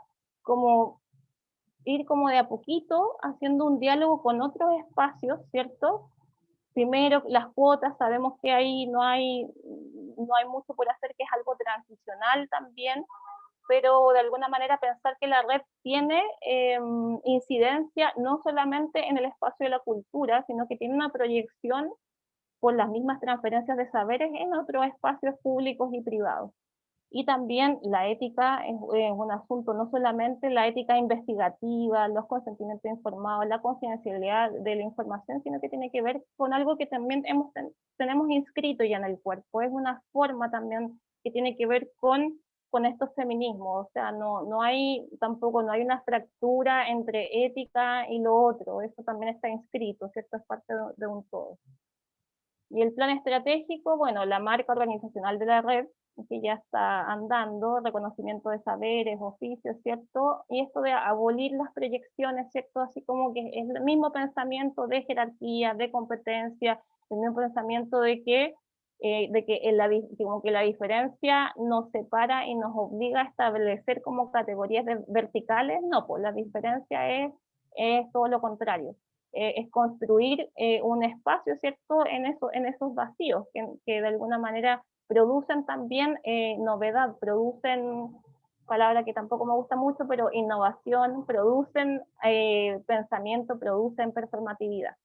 ir como de a poquito haciendo un diálogo con otros espacios, ¿cierto? Primero, las cuotas, sabemos que ahí no hay mucho por hacer, que es algo transicional también, pero de alguna manera pensar que la red tiene incidencia no solamente en el espacio de la cultura, sino que tiene una proyección por las mismas transferencias de saberes en otros espacios públicos y privados. Y también la ética es un asunto, no solamente la ética investigativa, los consentimientos informados, la confidencialidad de la información, sino que tiene que ver con algo que también tenemos inscrito ya en el cuerpo. Es una forma también que tiene que ver con estos feminismos. O sea, no hay una fractura entre ética y lo otro. Eso también está inscrito, ¿cierto? Es parte de un todo. Y el plan estratégico, bueno, la marca organizacional de la red, que ya está andando, reconocimiento de saberes, oficios, ¿cierto? Y esto de abolir las proyecciones, ¿cierto? Así como que es el mismo pensamiento de jerarquía, de competencia, el mismo pensamiento de que la diferencia nos separa y nos obliga a establecer como categorías verticales. No, pues la diferencia es todo lo contrario. Es construir un espacio, ¿cierto?, en esos vacíos, que de alguna manera producen también novedad, producen, palabra que tampoco me gusta mucho, pero innovación, producen pensamiento, producen performatividad.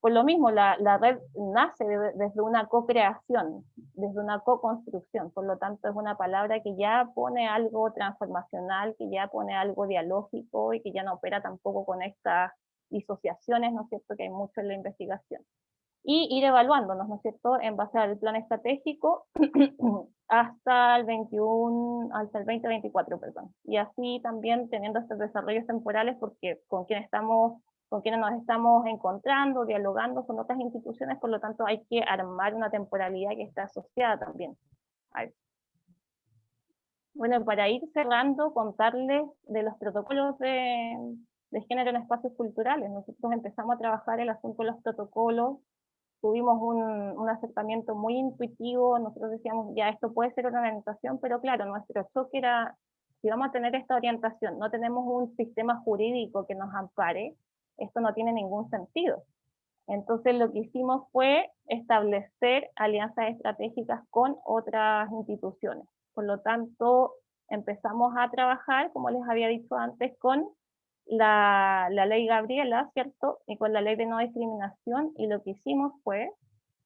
Por lo mismo, la red nace desde una co-creación, desde una co-construcción, por lo tanto es una palabra que ya pone algo transformacional, que ya pone algo dialógico y que ya no opera tampoco con estas disociaciones, ¿no es cierto?, que hay mucho en la investigación. Y ir evaluándonos, ¿no es cierto?, en base al plan estratégico hasta el 2024, perdón. Y así también teniendo estos desarrollos temporales, porque con quien estamos con quienes nos estamos encontrando, dialogando con otras instituciones, por lo tanto hay que armar una temporalidad que está asociada también a eso. Bueno, para ir cerrando, contarles de los protocolos de género en espacios culturales. Nosotros empezamos a trabajar el asunto de los protocolos, tuvimos un acercamiento muy intuitivo, nosotros decíamos, ya esto puede ser una orientación, pero claro, nuestro choque era, si vamos a tener esta orientación, no tenemos un sistema jurídico que nos ampare, esto no tiene ningún sentido. Entonces lo que hicimos fue establecer alianzas estratégicas con otras instituciones. Por lo tanto, empezamos a trabajar, como les había dicho antes, con la ley Gabriela, ¿cierto? Y con la ley de no discriminación, y lo que hicimos fue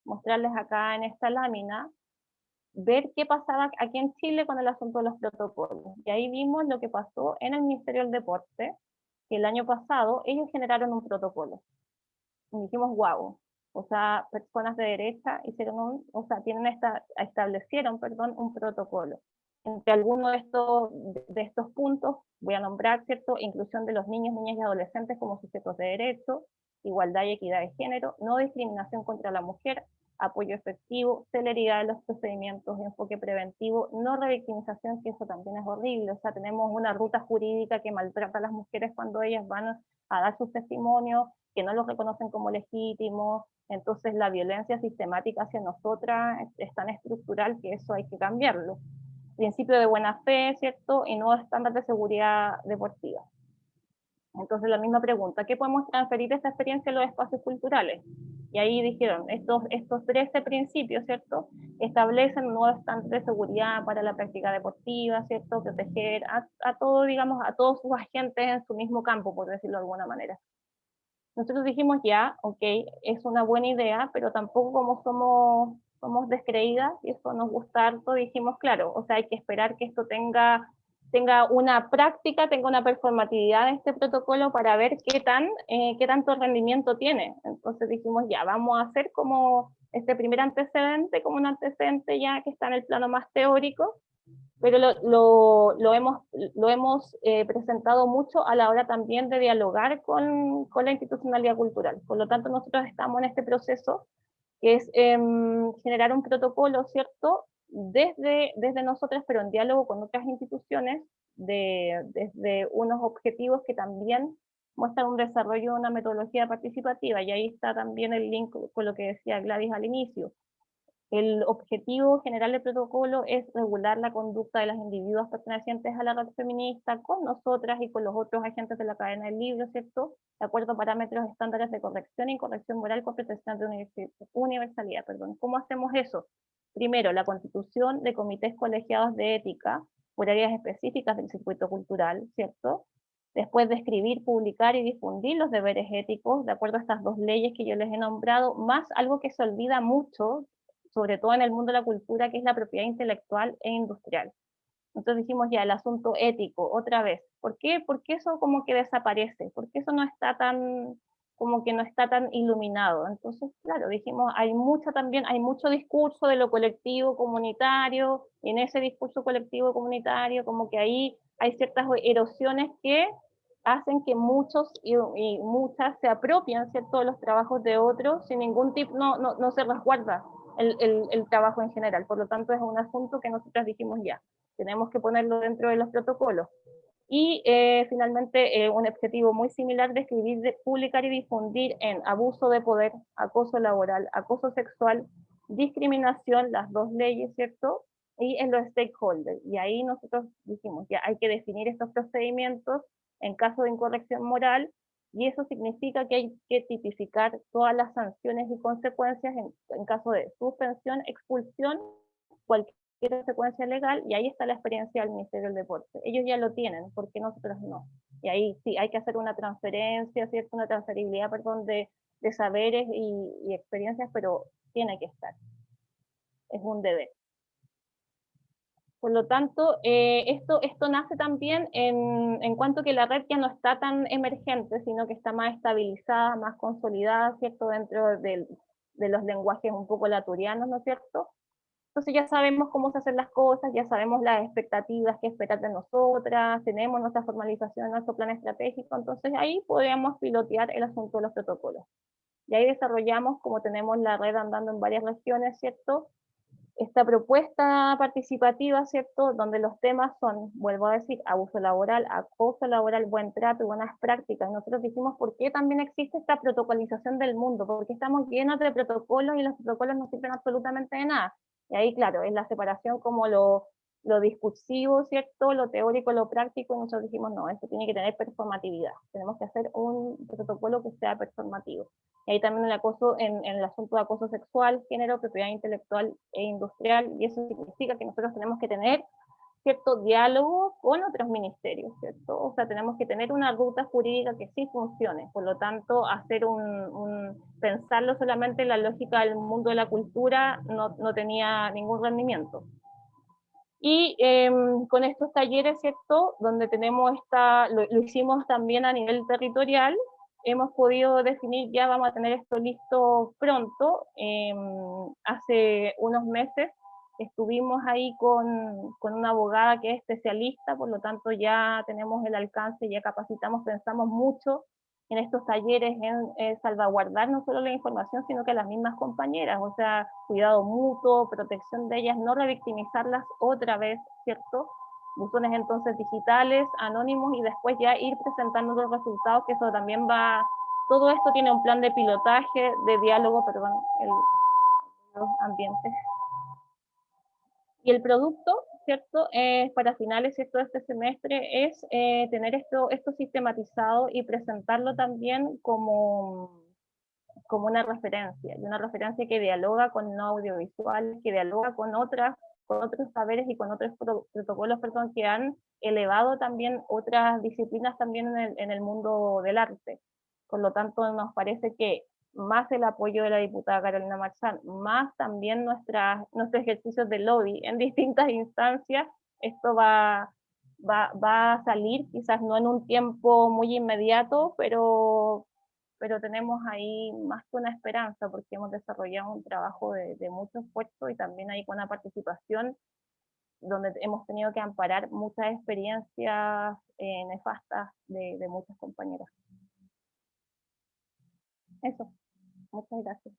mostrarles acá en esta lámina, ver qué pasaba aquí en Chile con el asunto de los protocolos. Y ahí vimos lo que pasó en el Ministerio del Deporte, que el año pasado ellos generaron un protocolo. Y dijimos, wow, o sea, personas de derecha hicieron establecieron, perdón, un protocolo. Entre algunos de estos puntos, voy a nombrar, ¿cierto?, inclusión de los niños, niñas y adolescentes como sujetos de derecho, igualdad y equidad de género, no discriminación contra la mujer, apoyo efectivo, celeridad de los procedimientos, enfoque preventivo, no revictimización, que eso también es horrible, o sea, tenemos una ruta jurídica que maltrata a las mujeres cuando ellas van a dar sus testimonios, que no los reconocen como legítimos, entonces la violencia sistemática hacia nosotras es tan estructural que eso hay que cambiarlo. Principio de buena fe, ¿cierto? Y no estándar de seguridad deportiva. Entonces la misma pregunta, ¿qué podemos transferir de esta experiencia a los espacios culturales? Y ahí dijeron, estos 13 principios, ¿cierto? Establecen nuevos estándares de seguridad para la práctica deportiva, ¿cierto? Proteger a todos, digamos, a todos sus agentes en su mismo campo, por decirlo de alguna manera. Nosotros dijimos ya, ok, es una buena idea, pero tampoco como somos descreídas, y eso nos gusta harto, dijimos, claro, o sea, hay que esperar que esto tenga una práctica, tenga una performatividad de este protocolo para ver qué tanto rendimiento tiene. Entonces dijimos, ya, vamos a hacer como este primer antecedente, como un antecedente ya que está en el plano más teórico, pero lo hemos presentado mucho a la hora también de dialogar con la institucionalidad cultural. Por lo tanto, nosotros estamos en este proceso, que es generar un protocolo, ¿cierto?, desde nosotras, pero en diálogo con otras instituciones, desde unos objetivos que también muestran un desarrollo de una metodología participativa, y ahí está también el link con lo que decía Gladys al inicio. El objetivo general del protocolo es regular la conducta de los individuos pertenecientes a la red feminista con nosotras y con los otros agentes de la cadena del libro, ¿cierto?, de acuerdo a parámetros estándares de corrección y corrección moral con pretensión de universalidad. ¿Cómo hacemos eso? Primero, la constitución de comités colegiados de ética por áreas específicas del circuito cultural, ¿cierto? Después de escribir, publicar y difundir los deberes éticos, de acuerdo a estas dos leyes que yo les he nombrado, más algo que se olvida mucho, sobre todo en el mundo de la cultura, que es la propiedad intelectual e industrial. Entonces dijimos ya, el asunto ético, otra vez. ¿Por qué eso como que desaparece? ¿Por qué eso no está como que no está tan iluminado? Entonces, claro, dijimos, hay mucho discurso de lo colectivo comunitario, y en ese discurso colectivo comunitario como que ahí hay ciertas erosiones que hacen que muchos y muchas se apropien, ¿cierto?, de los trabajos de otros sin ningún tipo, no se resguarda el trabajo en general. Por lo tanto, es un asunto que nosotros dijimos ya, tenemos que ponerlo dentro de los protocolos. Y finalmente, un objetivo muy similar de escribir, publicar y difundir en abuso de poder, acoso laboral, acoso sexual, discriminación, las dos leyes, ¿cierto?, y en los stakeholders. Y ahí nosotros dijimos, ya hay que definir estos procedimientos en caso de incorrección moral, y eso significa que hay que tipificar todas las sanciones y consecuencias en caso de suspensión, expulsión, cualquier consecuencia legal, y ahí está la experiencia del Ministerio del Deporte. Ellos ya lo tienen, ¿por qué nosotros no? Y ahí sí, hay que hacer una transferencia, ¿cierto?, una transferibilidad, perdón, de saberes y experiencias, pero tiene que estar. Es un deber. Por lo tanto, esto nace también en cuanto que la red ya no está tan emergente, sino que está más estabilizada, más consolidada, ¿cierto?, dentro de los lenguajes un poco laturianos, ¿no es cierto? Entonces ya sabemos cómo se hacen las cosas, ya sabemos las expectativas que esperan de nosotras, tenemos nuestra formalización, nuestro plan estratégico, entonces ahí podríamos pilotear el asunto de los protocolos. Y ahí desarrollamos, como tenemos la red andando en varias regiones, ¿cierto? Esta propuesta participativa, ¿cierto? Donde los temas son, vuelvo a decir, abuso laboral, acoso laboral, buen trato y buenas prácticas. Nosotros dijimos, ¿por qué también existe esta protocolización del mundo? Porque estamos llenos de protocolos y los protocolos no sirven absolutamente de nada. Y ahí, claro, es la separación como lo discursivo, ¿cierto? Lo teórico, lo práctico, y nosotros dijimos, no, esto tiene que tener performatividad. Tenemos que hacer un protocolo que sea performativo. Y ahí también el acoso, en el asunto de acoso sexual, género, propiedad intelectual e industrial, y eso significa que nosotros tenemos que tener cierto diálogo con otros ministerios, ¿cierto? O sea, tenemos que tener una ruta jurídica que sí funcione, por lo tanto, hacer pensarlo solamente en la lógica del mundo de la cultura no tenía ningún rendimiento. Y con estos talleres, ¿cierto? Donde tenemos lo hicimos también a nivel territorial, hemos podido definir, ya vamos a tener esto listo pronto. Hace unos meses estuvimos ahí con una abogada que es especialista, por lo tanto ya tenemos el alcance, ya capacitamos, pensamos mucho en estos talleres en salvaguardar no solo la información, sino que a las mismas compañeras, o sea, cuidado mutuo, protección de ellas, no revictimizarlas otra vez, ¿cierto? Buzones entonces digitales, anónimos, y después ya ir presentando los resultados, que eso también va, todo esto tiene un plan de pilotaje, de diálogo, perdón, los ambientes. Y el producto, ¿cierto? Para finales, ¿cierto?, de este semestre es tener esto sistematizado y presentarlo también como una referencia, y una referencia que dialoga con no audiovisual, que dialoga con otros saberes y con otros protocolos, perdón, que han elevado también otras disciplinas también en el mundo del arte. Por lo tanto, nos parece que más el apoyo de la diputada Carolina Marzán, más también nuestros ejercicios de lobby en distintas instancias, esto va a salir, quizás no en un tiempo muy inmediato, pero tenemos ahí más que una esperanza, porque hemos desarrollado un trabajo de mucho esfuerzo, y también ahí con una participación donde hemos tenido que amparar muchas experiencias nefastas de muchas compañeras. Eso, muchas gracias.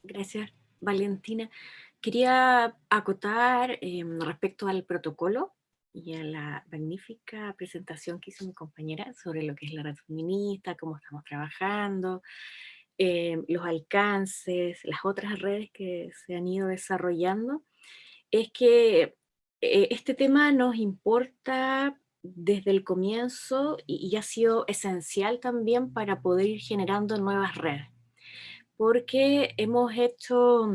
Gracias, Valentina. Quería acotar respecto al protocolo y a la magnífica presentación que hizo mi compañera sobre lo que es la red feminista, cómo estamos trabajando, los alcances, las otras redes que se han ido desarrollando. Es que este tema nos importa desde el comienzo y ha sido esencial también para poder ir generando nuevas redes, porque hemos hecho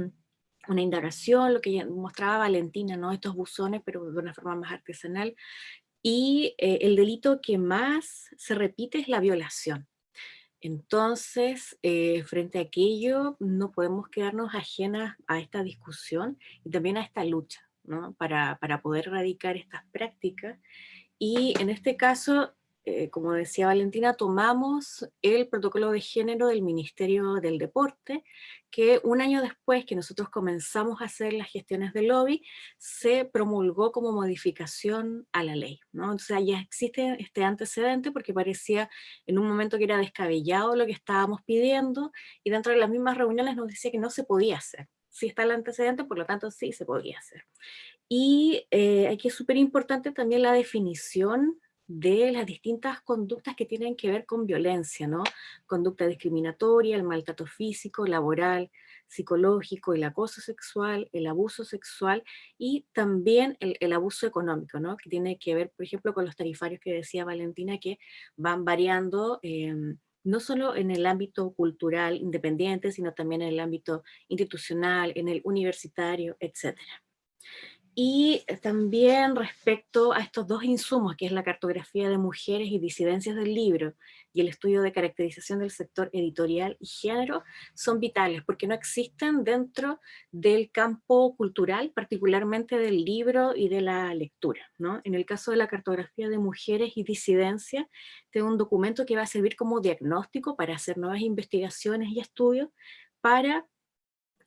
una indagación, lo que ya mostraba Valentina, ¿no? Estos buzones, pero de una forma más artesanal, y el delito que más se repite es la violación. Entonces, frente a aquello, no podemos quedarnos ajenas a esta discusión y también a esta lucha, ¿no? Para poder erradicar estas prácticas. Y en este caso, como decía Valentina, tomamos el protocolo de género del Ministerio del Deporte, que un año después que nosotros comenzamos a hacer las gestiones de lobby, se promulgó como modificación a la ley, ¿no? O sea, ya existe este antecedente porque parecía en un momento que era descabellado lo que estábamos pidiendo, y dentro de las mismas reuniones nos decía que no se podía hacer. Sí está el antecedente, por lo tanto sí se podía hacer. Y aquí es súper importante también la definición de las distintas conductas que tienen que ver con violencia, ¿no? Conducta discriminatoria, el maltrato físico, laboral, psicológico, el acoso sexual, el abuso sexual, y también el abuso económico, ¿no? Que tiene que ver, por ejemplo, con los tarifarios que decía Valentina, que van variando no solo en el ámbito cultural independiente, sino también en el ámbito institucional, en el universitario, etc. Y también respecto a estos dos insumos, que es la cartografía de mujeres y disidencias del libro, y el estudio de caracterización del sector editorial y género, son vitales, porque no existen dentro del campo cultural, particularmente del libro y de la lectura, ¿no? En el caso de la cartografía de mujeres y disidencias, tengo un documento que va a servir como diagnóstico para hacer nuevas investigaciones y estudios, para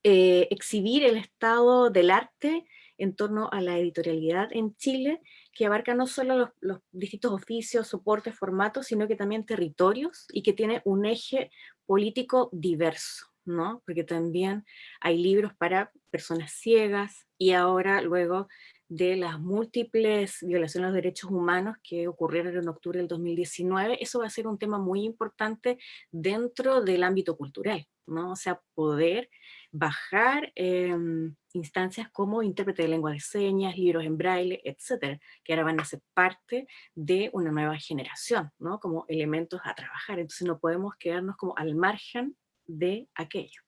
exhibir el estado del arte en torno a la editorialidad en Chile, que abarca no solo los distintos oficios, soportes, formatos, sino que también territorios, y que tiene un eje político diverso, ¿no? Porque también hay libros para personas ciegas, y ahora luego de las múltiples violaciones de los derechos humanos que ocurrieron en octubre del 2019, eso va a ser un tema muy importante dentro del ámbito cultural, ¿no? O sea, poder bajar instancias como intérprete de lengua de señas, libros en braille, etcétera, que ahora van a ser parte de una nueva generación, ¿no? Como elementos a trabajar. Entonces no podemos quedarnos como al margen de aquello.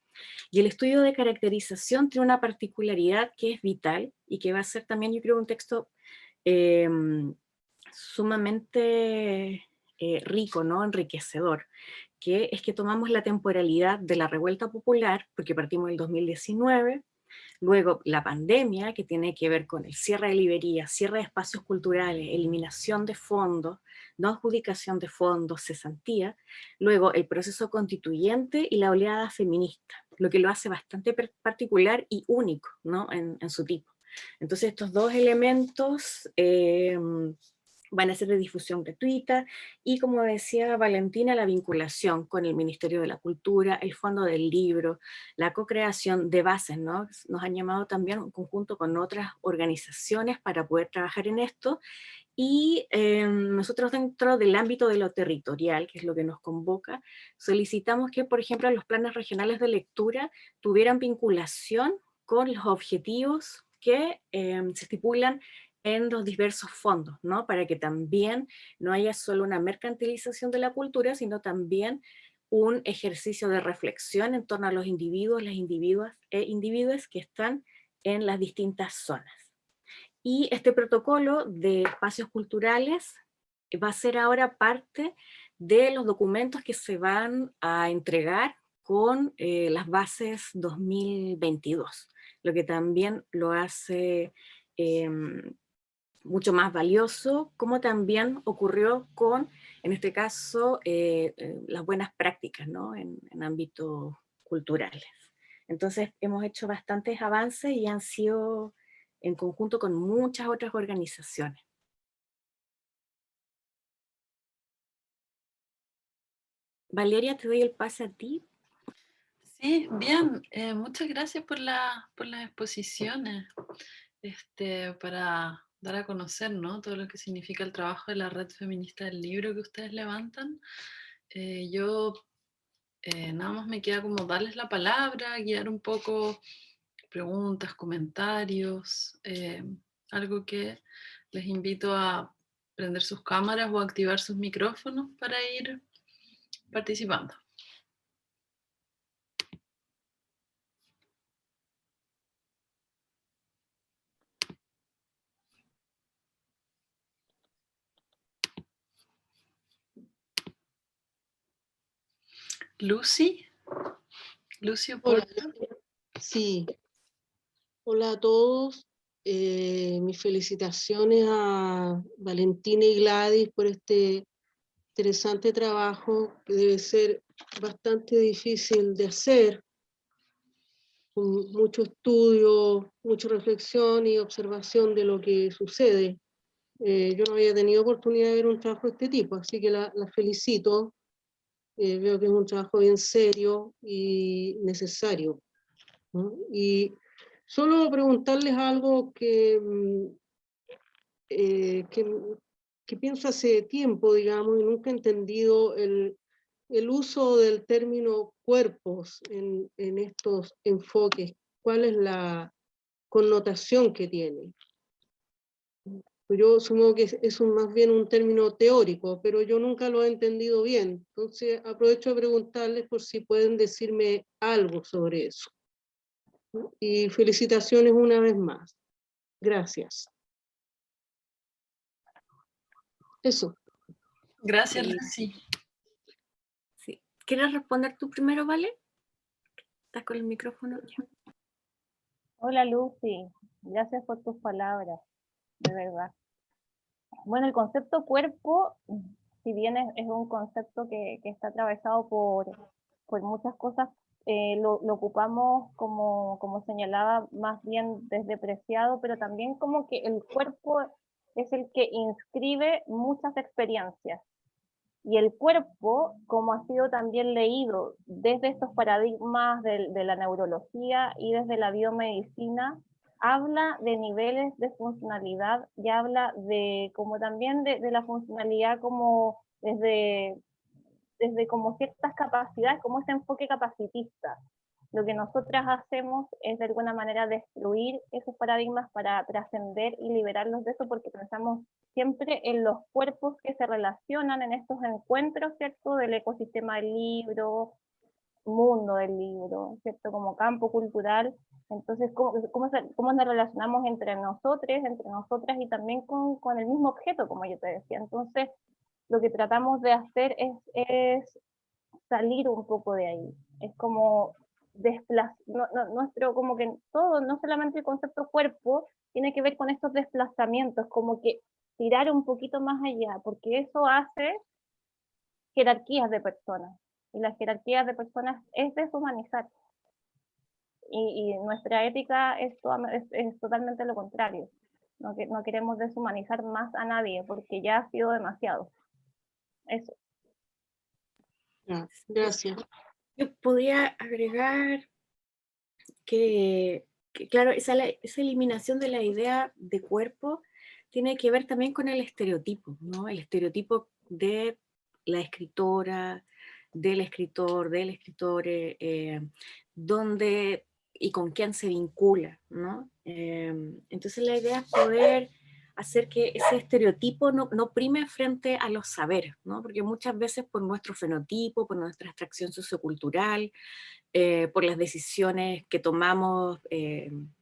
Y el estudio de caracterización tiene una particularidad que es vital y que va a ser también, yo creo, un texto sumamente rico, ¿no? Enriquecedor, que es que tomamos la temporalidad de la revuelta popular, porque partimos del 2019, luego la pandemia, que tiene que ver con el cierre de librerías, cierre de espacios culturales, eliminación de fondos, no adjudicación de fondos, cesantía, luego el proceso constituyente y la oleada feminista, lo que lo hace bastante particular y único, ¿no? en su tipo. Entonces estos dos elementos van a ser de difusión gratuita, y como decía Valentina, la vinculación con el Ministerio de la Cultura, el Fondo del Libro, la co-creación de bases, ¿no? Nos han llamado también en conjunto con otras organizaciones para poder trabajar en esto, y nosotros dentro del ámbito de lo territorial, que es lo que nos convoca, solicitamos que, por ejemplo, los planes regionales de lectura tuvieran vinculación con los objetivos que se estipulan en los diversos fondos, ¿no? Para que también no haya solo una mercantilización de la cultura, sino también un ejercicio de reflexión en torno a los individuos, las individuas e individuos que están en las distintas zonas. Y este protocolo de espacios culturales va a ser ahora parte de los documentos que se van a entregar con las bases 2022, lo que también lo hace mucho más valioso, como también ocurrió con, en este caso, las buenas prácticas, ¿no? en ámbitos culturales. Entonces hemos hecho bastantes avances y han sido en conjunto con muchas otras organizaciones. Valeria, te doy el pase a ti. Sí, bien. Muchas gracias por las exposiciones, para dar a conocer, ¿no? Todo lo que significa el trabajo de la Red Feminista del Libro que ustedes levantan. Yo nada más me queda como darles la palabra, guiar un poco preguntas, comentarios, algo que les invito a prender sus cámaras o activar sus micrófonos para ir participando. Lucy, Lucio Hola, Porta. sí. Hola a todos. Mis felicitaciones a Valentina y Gladys por este interesante trabajo que debe ser bastante difícil de hacer, con mucho estudio, mucha reflexión y observación de lo que sucede. Yo no había tenido oportunidad de ver un trabajo de este tipo, así que la felicito. Veo que es un trabajo bien serio y necesario, ¿no? Y solo preguntarles algo que pienso hace tiempo, digamos, y nunca he entendido el uso del término cuerpos en estos enfoques. ¿Cuál es la connotación que tiene? Yo supongo que es más bien un término teórico, pero yo nunca lo he entendido bien. Entonces aprovecho de preguntarles por si pueden decirme algo sobre eso. Y felicitaciones una vez más. Gracias. Eso. Gracias, Sí. Lucy. Sí. ¿Quieres responder tú primero, Vale? ¿Estás con el micrófono? Ya. Hola Lucy, gracias por tus palabras, de verdad. Bueno, el concepto cuerpo, si bien es un concepto que está atravesado por muchas cosas, lo ocupamos como señalaba, más bien despreciado, pero también como que el cuerpo es el que inscribe muchas experiencias. Y el cuerpo, como ha sido también leído desde estos paradigmas de la neurología y desde la biomedicina, habla de niveles de funcionalidad y habla de como también de la funcionalidad como desde como ciertas capacidades, como ese enfoque capacitista. Lo que nosotras hacemos es de alguna manera destruir esos paradigmas para trascender y liberarlos de eso, porque pensamos siempre en los cuerpos que se relacionan en estos encuentros, ¿cierto? Del ecosistema del libro, mundo del libro, ¿cierto? Como campo cultural. Entonces, ¿cómo nos relacionamos entre nosotros, entre nosotras y también con el mismo objeto, como yo te decía? Entonces, lo que tratamos de hacer es salir un poco de ahí. Es como nuestro, como que todo, no solamente el concepto cuerpo, tiene que ver con estos desplazamientos, como que tirar un poquito más allá, porque eso hace jerarquías de personas, y las jerarquías de personas es deshumanizar. Y nuestra ética es totalmente lo contrario. No queremos deshumanizar más a nadie, porque ya ha sido demasiado. Eso. Gracias. Yo podría agregar que claro, esa eliminación de la idea de cuerpo tiene que ver también con el estereotipo, ¿no? El estereotipo de la escritora, del escritor, del escritor, donde y con quién se vincula, ¿no? Entonces la idea es poder hacer que ese estereotipo no prime frente a los saberes, ¿no? Porque muchas veces por nuestro fenotipo, por nuestra extracción sociocultural, por las decisiones que tomamos en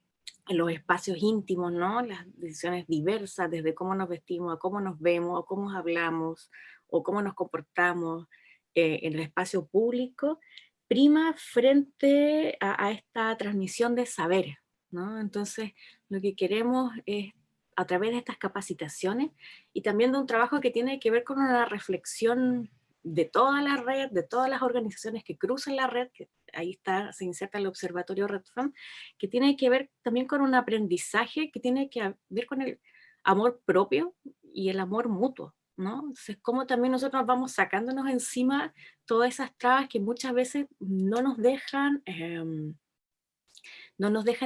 los espacios íntimos, ¿no? Las decisiones diversas, desde cómo nos vestimos, a cómo nos vemos, a cómo hablamos, o cómo nos comportamos en el espacio público, prima frente a esta transmisión de saberes, ¿no? Entonces, lo que queremos es, a través de estas capacitaciones, y también de un trabajo que tiene que ver con una reflexión de toda la red, de todas las organizaciones que cruzan la red, que ahí está, se inserta el Observatorio RedFem, que tiene que ver también con un aprendizaje que tiene que ver con el amor propio y el amor mutuo, ¿no? Entonces, cómo también nosotros vamos sacándonos encima todas esas trabas que muchas veces no nos dejan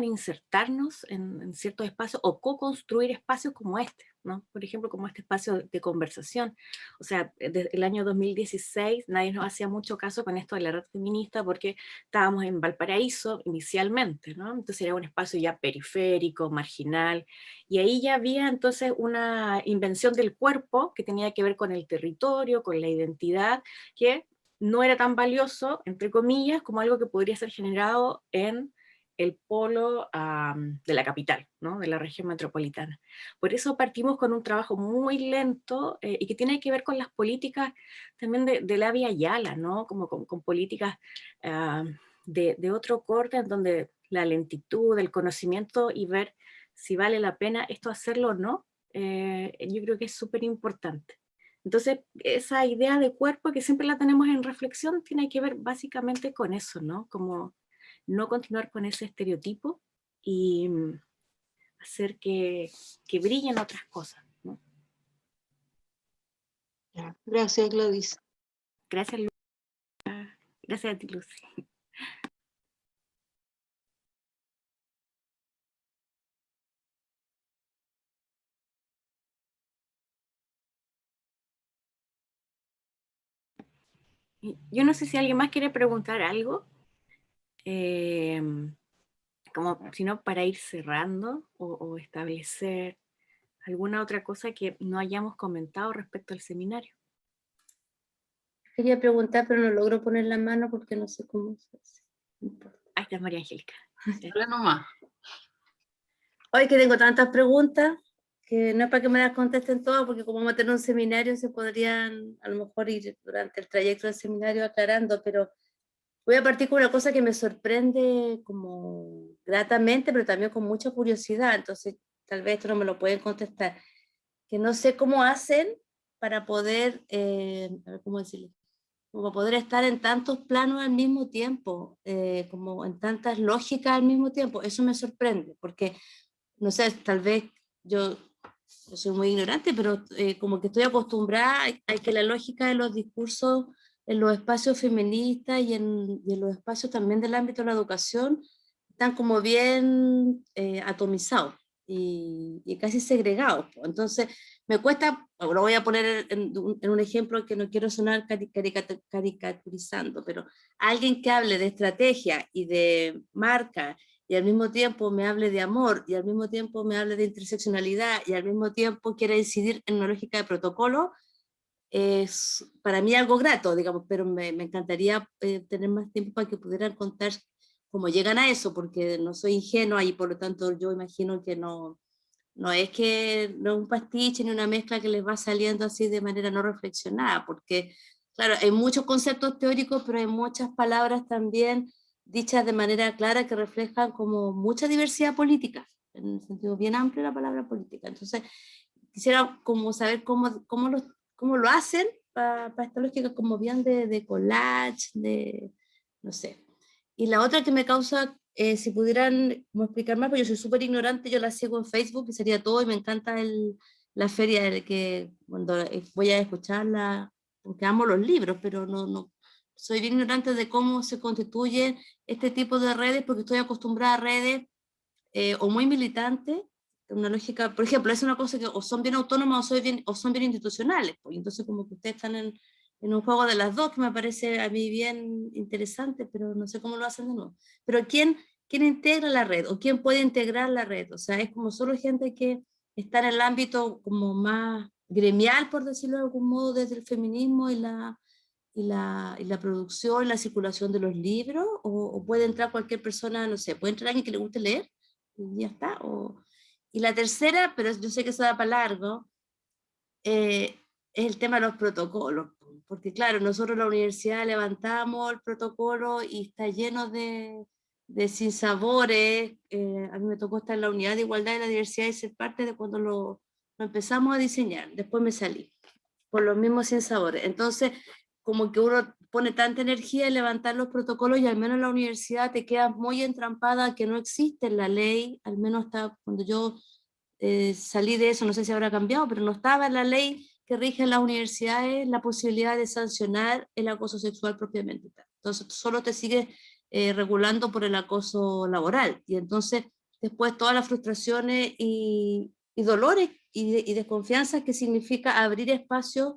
insertarnos en ciertos espacios o co-construir espacios como este, ¿no? Por ejemplo, como este espacio de conversación. O sea, desde el año 2016 nadie nos hacía mucho caso con esto de la red feminista porque estábamos en Valparaíso inicialmente, ¿no? Entonces era un espacio ya periférico, marginal, y ahí ya había entonces una invención del cuerpo que tenía que ver con el territorio, con la identidad, que no era tan valioso, entre comillas, como algo que podría ser generado en el polo de la capital, ¿no? De la región metropolitana. Por eso partimos con un trabajo muy lento y que tiene que ver con las políticas también de la Vía Yala, ¿no? Como con políticas de otro corte, en donde la lentitud, el conocimiento y ver si vale la pena esto hacerlo o no, yo creo que es súper importante. Entonces, esa idea de cuerpo que siempre la tenemos en reflexión tiene que ver básicamente con eso, ¿no? Como no continuar con ese estereotipo y hacer que brillen otras cosas, ¿no? Gracias, Gladys. Gracias, Lucy. Gracias a ti, Lucy. Yo no sé si alguien más quiere preguntar algo, como si no para ir cerrando o establecer alguna otra cosa que no hayamos comentado respecto al seminario. Quería preguntar, pero no logro poner la mano porque no sé cómo se hace. No importa. Ahí está María Angélica. Dale nomás. Hoy que tengo tantas preguntas, que no es para que me las contesten todas, porque como vamos a tener un seminario, se podrían a lo mejor ir durante el trayecto del seminario aclarando, pero voy a partir con una cosa que me sorprende como gratamente, pero también con mucha curiosidad, entonces tal vez esto no me lo pueden contestar, que no sé cómo hacen para poder, a ver cómo decirlo, como poder estar en tantos planos al mismo tiempo, como en tantas lógicas al mismo tiempo. Eso me sorprende, porque, no sé, tal vez yo, yo soy muy ignorante, pero como que estoy acostumbrada a que la lógica de los discursos en los espacios feministas y en los espacios también del ámbito de la educación están como bien atomizados y casi segregados. Entonces, me cuesta, lo voy a poner en un ejemplo que no quiero sonar caricaturizando, pero alguien que hable de estrategia y de marca y al mismo tiempo me hable de amor y al mismo tiempo me hable de interseccionalidad y al mismo tiempo quiera incidir en una lógica de protocolo, es para mí algo grato, digamos, pero me encantaría tener más tiempo para que pudieran contar cómo llegan a eso, porque no soy ingenua y por lo tanto yo imagino que no es que no es un pastiche ni una mezcla que les va saliendo así de manera no reflexionada, porque claro, hay muchos conceptos teóricos, pero hay muchas palabras también dichas de manera clara que reflejan como mucha diversidad política, en el sentido bien amplio de la palabra política. Entonces, quisiera como saber cómo lo hacen para esta lógica como bien de collage, de, no sé. Y la otra que me causa, si pudieran como explicar más, porque yo soy súper ignorante, yo la sigo en Facebook y sería todo, y me encanta la feria de que cuando voy a escucharla, porque amo los libros, pero no, soy bien ignorante de cómo se constituye este tipo de redes, porque estoy acostumbrada a redes o muy militantes, una lógica, por ejemplo, es una cosa que o son bien autónomas o son bien institucionales, pues, entonces como que ustedes están en un juego de las dos que me parece a mí bien interesante, pero no sé cómo lo hacen de nuevo. Pero ¿quién integra la red o quién puede integrar la red? O sea, es como solo gente que está en el ámbito como más gremial, por decirlo de algún modo, desde el feminismo y la producción, la circulación de los libros, o puede entrar cualquier persona, no sé, puede entrar alguien que le guste leer, y ya está. Y la tercera, pero yo sé que eso da para largo, es el tema de los protocolos, porque claro, nosotros en la universidad levantamos el protocolo y está lleno de sinsabores. A mí me tocó estar en la unidad de igualdad y la diversidad y ser parte de cuando lo empezamos a diseñar, después me salí, por los mismos sinsabores. Entonces, como que uno pone tanta energía en levantar los protocolos y al menos en la universidad te quedas muy entrampada que no existe en la ley, al menos hasta cuando yo salí de eso, no sé si habrá cambiado, pero no estaba en la ley que rige en las universidades la posibilidad de sancionar el acoso sexual propiamente tal. Entonces solo te sigues regulando por el acoso laboral y entonces después todas las frustraciones y dolores y desconfianza que significa abrir espacios,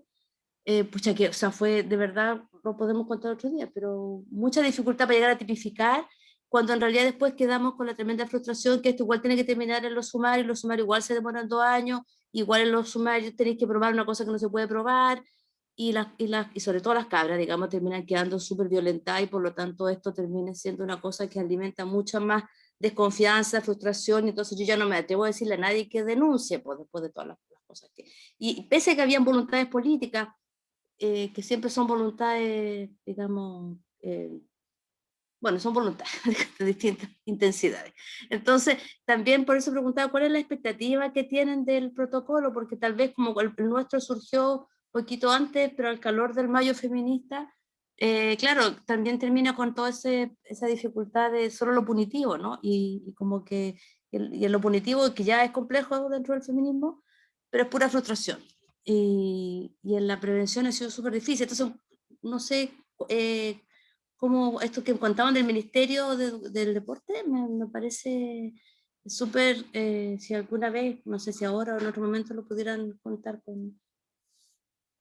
pucha que, o sea, fue de verdad, lo podemos contar otro día, pero mucha dificultad para llegar a tipificar, cuando en realidad después quedamos con la tremenda frustración que esto igual tiene que terminar en los sumarios igual se demoran 2 años, igual en los sumarios tenéis que probar una cosa que no se puede probar, y sobre todo las cabras, digamos, terminan quedando súper violentadas y por lo tanto esto termina siendo una cosa que alimenta mucha más desconfianza, frustración, y entonces yo ya no me atrevo a decirle a nadie que denuncie pues, después de todas las cosas que... Y pese a que habían voluntades políticas, que siempre son voluntades, digamos, bueno, son voluntades de distintas intensidades. Entonces, también por eso preguntaba cuál es la expectativa que tienen del protocolo, porque tal vez como el nuestro surgió poquito antes, pero al calor del mayo feminista, claro, también termina con toda esa dificultad de solo lo punitivo, ¿no? Y como que, y en lo punitivo, que ya es complejo dentro del feminismo, pero es pura frustración. Y en la prevención ha sido súper difícil. Entonces, no sé cómo esto que contaban del Ministerio del Deporte, me parece súper, si alguna vez, no sé si ahora o en otro momento lo pudieran contar con...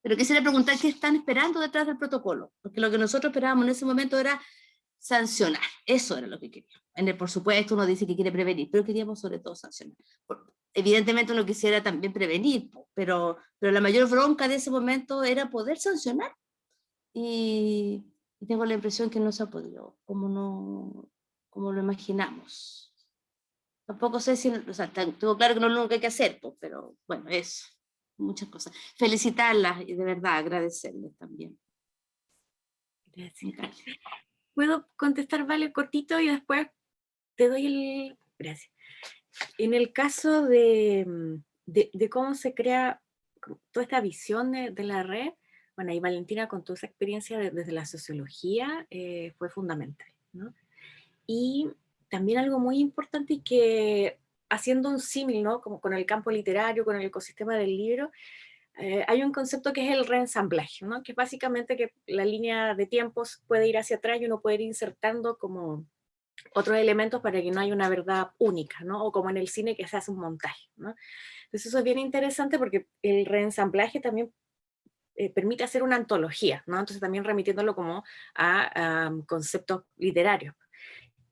Pero quisiera preguntar qué están esperando detrás del protocolo, porque lo que nosotros esperábamos en ese momento era sancionar, eso era lo que queríamos. Por supuesto uno dice que quiere prevenir, pero queríamos sobre todo sancionar. Evidentemente uno quisiera también prevenir, pero la mayor bronca de ese momento era poder sancionar, y tengo la impresión que no se ha podido, como lo imaginamos. Tampoco sé si, o sea, tengo claro que no es lo único que hay que hacer, pues, pero bueno, eso, muchas cosas. Felicitarlas y de verdad agradecerles también. Gracias. ¿Puedo contestar, Vale, cortito y después te doy el... Gracias. En el caso de cómo se crea toda esta visión de la red, bueno, ahí Valentina con toda esa experiencia desde la sociología fue fundamental, ¿no? Y también algo muy importante y que, haciendo un símil, ¿no? Como con el campo literario, con el ecosistema del libro, hay un concepto que es el reensamblaje, ¿no? Que es básicamente que la línea de tiempos puede ir hacia atrás y uno puede ir insertando como otros elementos para que no haya una verdad única, ¿no? O como en el cine que se hace un montaje, ¿no? Entonces eso es bien interesante porque el reensamblaje también permite hacer una antología, ¿no? Entonces también remitiéndolo como a conceptos literarios.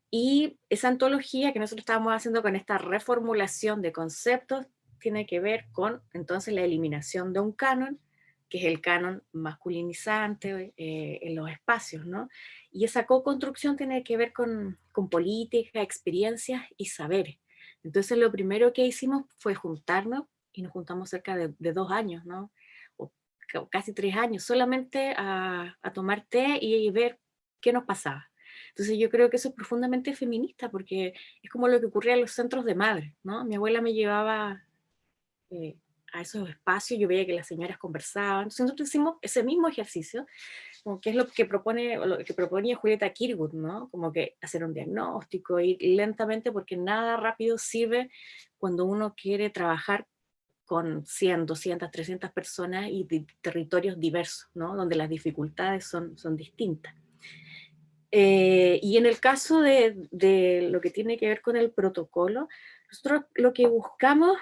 Y esa antología que nosotros estábamos haciendo con esta reformulación de conceptos tiene que ver con entonces la eliminación de un canon, que es el canon masculinizante en los espacios, ¿no? Y esa co-construcción tiene que ver con política, experiencias y saberes. Entonces lo primero que hicimos fue juntarnos, y nos juntamos cerca de 2 años, ¿no? O casi 3 años, solamente a tomar té y ver qué nos pasaba. Entonces yo creo que eso es profundamente feminista, porque es como lo que ocurría en los centros de madre, ¿no? Mi abuela me llevaba a esos espacios, yo veía que las señoras conversaban, entonces nosotros hicimos ese mismo ejercicio, como que es lo que propone, o lo que proponía Julieta Kirkwood, ¿no? Como que hacer un diagnóstico, ir lentamente, porque nada rápido sirve cuando uno quiere trabajar con 100, 200, 300 personas y territorios diversos, ¿no? Donde las dificultades son distintas. Y en el caso de lo que tiene que ver con el protocolo, nosotros lo que buscamos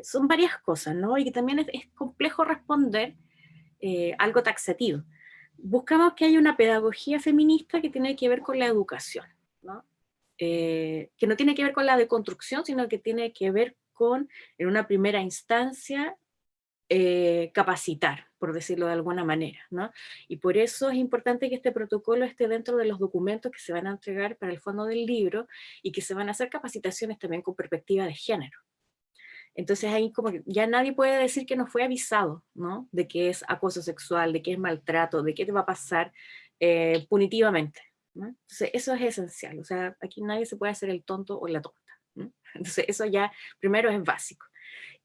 son varias cosas, ¿no? Y que también es complejo responder algo taxativo. Buscamos que haya una pedagogía feminista que tiene que ver con la educación, ¿no? Que no tiene que ver con la deconstrucción, sino que tiene que ver con, en una primera instancia, capacitar, por decirlo de alguna manera, ¿no? Y por eso es importante que este protocolo esté dentro de los documentos que se van a entregar para el fondo del libro y que se van a hacer capacitaciones también con perspectiva de género. Entonces ahí como que ya nadie puede decir que no fue avisado, ¿no? De que es acoso sexual, de que es maltrato, de qué te va a pasar punitivamente, ¿no? Entonces eso es esencial, o sea, aquí nadie se puede hacer el tonto o la tonta, ¿no? Entonces eso ya primero es básico.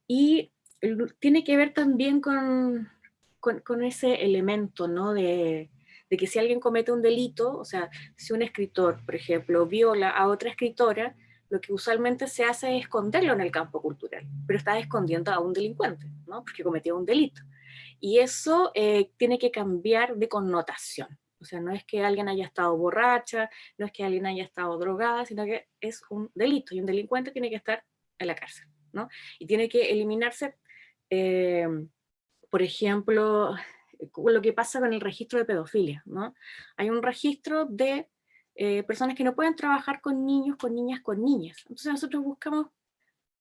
Y tiene que ver también con ese elemento, ¿no? De que si alguien comete un delito, o sea, si un escritor, por ejemplo, viola a otra escritora, lo que usualmente se hace es esconderlo en el campo cultural, pero está escondiendo a un delincuente, ¿no? Porque cometió un delito. Y eso tiene que cambiar de connotación. O sea, no es que alguien haya estado borracha, no es que alguien haya estado drogada, sino que es un delito y un delincuente tiene que estar en la cárcel, ¿no? Y tiene que eliminarse, por ejemplo, lo que pasa con el registro de pedofilia, ¿no? Hay un registro de personas que no pueden trabajar con niños, con niñas, con niñas. Entonces nosotros buscamos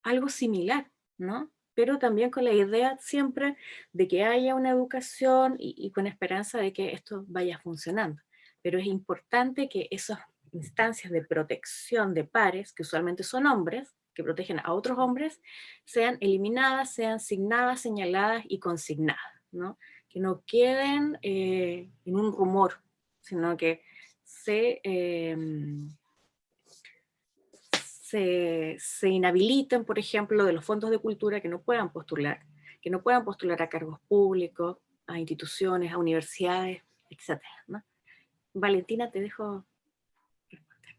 algo similar, ¿no? Pero también con la idea siempre de que haya una educación y con esperanza de que esto vaya funcionando. Pero es importante que esas instancias de protección de pares, que usualmente son hombres, que protegen a otros hombres, sean eliminadas, sean signadas, señaladas y consignadas, ¿no? Que no queden en un rumor, sino que se inhabiliten, por ejemplo, de los fondos de cultura que no puedan postular a cargos públicos, a instituciones, a universidades, etc., ¿no? Valentina, te dejo responder.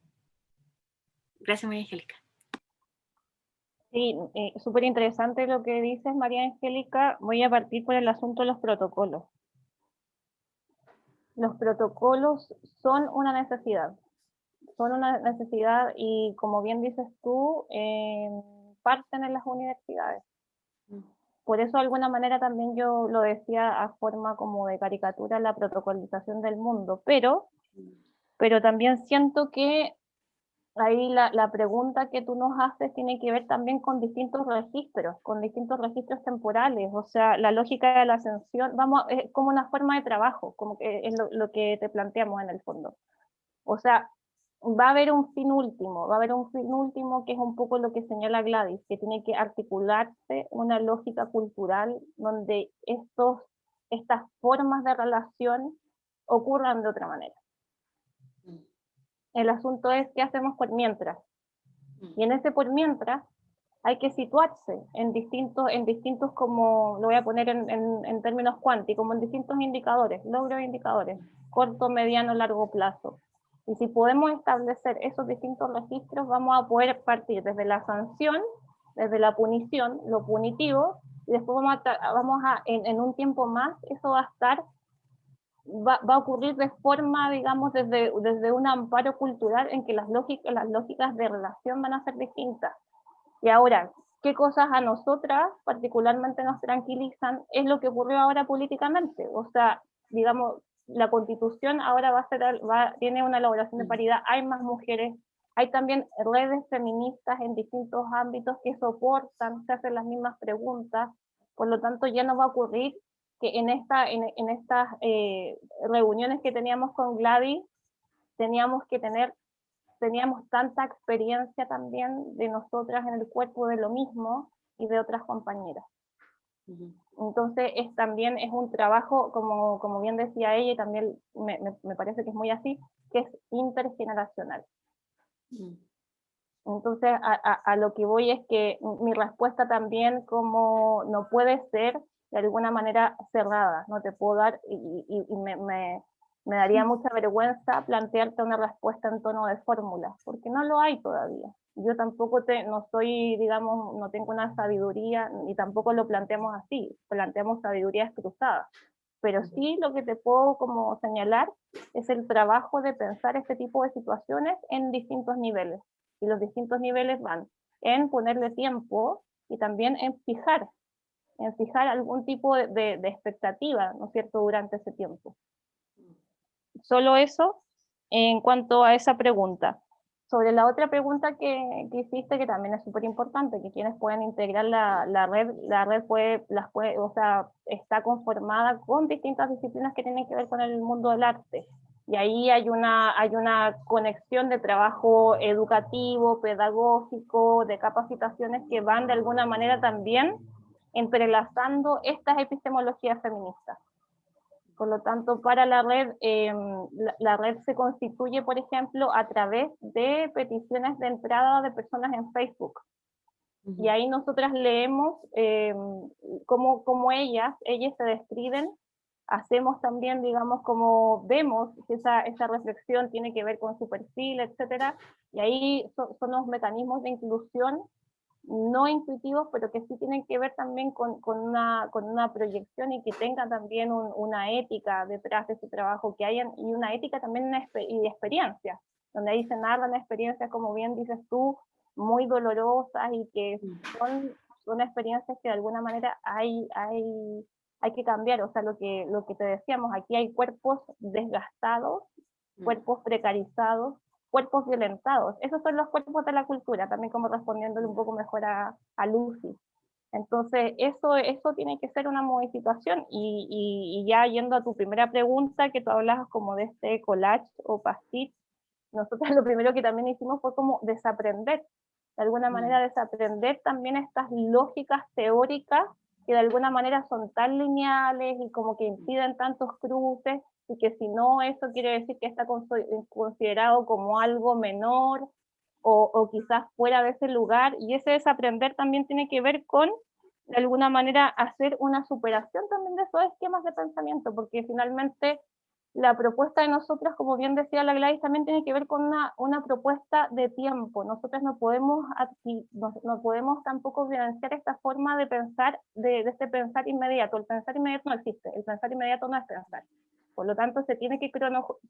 Gracias, María Angélica. Sí, súper interesante lo que dices, María Angélica. Voy a partir por el asunto de los protocolos. Los protocolos son una necesidad. Son una necesidad y, como bien dices tú, parten en las universidades. Por eso, de alguna manera, también yo lo decía a forma como de caricatura, la protocolización del mundo. Pero también siento que ahí la pregunta que tú nos haces tiene que ver también con distintos registros temporales. O sea, la lógica de la ascensión, es como una forma de trabajo, como que es lo que te planteamos en el fondo. O sea, va a haber un fin último, que es un poco lo que señala Gladys, que tiene que articularse una lógica cultural donde estas formas de relación ocurran de otra manera. El asunto es qué hacemos por mientras. Y en ese por mientras hay que situarse en distintos como, lo voy a poner en términos cuánticos, como en distintos indicadores, logros e indicadores, corto, mediano, largo plazo. Y si podemos establecer esos distintos registros, vamos a poder partir desde la sanción, desde la punición, lo punitivo, y después en un tiempo más, eso va a ocurrir de forma, digamos, desde un amparo cultural en que las lógicas de relación van a ser distintas. Y ahora, ¿qué cosas a nosotras particularmente nos tranquilizan? Es lo que ocurrió ahora políticamente. O sea, digamos, la Constitución ahora tiene una elaboración de paridad, hay más mujeres, hay también redes feministas en distintos ámbitos que soportan, se hacen las mismas preguntas, por lo tanto ya no va a ocurrir que en estas reuniones que teníamos con Gladys, teníamos tanta experiencia también de nosotras en el cuerpo de lo mismo y de otras compañeras. Entonces también es un trabajo, como bien decía ella, y también me parece que es muy así, que es intergeneracional. Entonces a lo que voy es que mi respuesta también como no puede ser de alguna manera cerrada, no te puedo dar, y me daría mucha vergüenza plantearte una respuesta en tono de fórmula, porque no lo hay todavía. Yo tampoco no soy, digamos, no tengo una sabiduría, y tampoco lo planteamos así, planteamos sabidurías cruzadas. Pero sí lo que te puedo como señalar es el trabajo de pensar este tipo de situaciones en distintos niveles. Y los distintos niveles van en ponerle tiempo y también en fijar algún tipo de expectativa, ¿no es cierto?, durante ese tiempo. Solo eso en cuanto a esa pregunta. Sobre la otra pregunta que hiciste, que también es súper importante, que quienes pueden integrar la red está conformada con distintas disciplinas que tienen que ver con el mundo del arte. Y ahí hay una conexión de trabajo educativo, pedagógico, de capacitaciones que van de alguna manera también entrelazando estas epistemologías feministas. Por lo tanto, para la red se constituye, por ejemplo, a través de peticiones de entrada de personas en Facebook. Y ahí nosotras leemos cómo ellas se describen, hacemos también, digamos, como vemos que esa reflexión tiene que ver con su perfil, etcétera, y ahí son los mecanismos de inclusión no intuitivos, pero que sí tienen que ver también con una proyección y que tengan también una ética detrás de su trabajo, y una ética también y de experiencias, donde ahí se narran experiencias, como bien dices tú, muy dolorosas y que son experiencias que de alguna manera hay que cambiar. O sea, lo que te decíamos, aquí hay cuerpos desgastados, cuerpos precarizados, cuerpos violentados. Esos son los cuerpos de la cultura, también como respondiéndole un poco mejor a Lucy. Entonces, eso tiene que ser una modificación, y ya yendo a tu primera pregunta, que tú hablabas como de este collage o pastiche, nosotros lo primero que también hicimos fue como desaprender, de alguna manera desaprender también estas lógicas teóricas que de alguna manera son tan lineales y como que impiden tantos cruces, y que si no, eso quiere decir que está considerado como algo menor o quizás fuera de ese lugar, y ese desaprender también tiene que ver con, de alguna manera, hacer una superación también de esos esquemas de pensamiento, porque finalmente la propuesta de nosotros, como bien decía la Gladys, también tiene que ver con una propuesta de tiempo. Nosotros no podemos tampoco vivenciar esta forma de pensar, de este pensar inmediato. El pensar inmediato no existe, el pensar inmediato no es pensar. Por lo tanto, se tiene que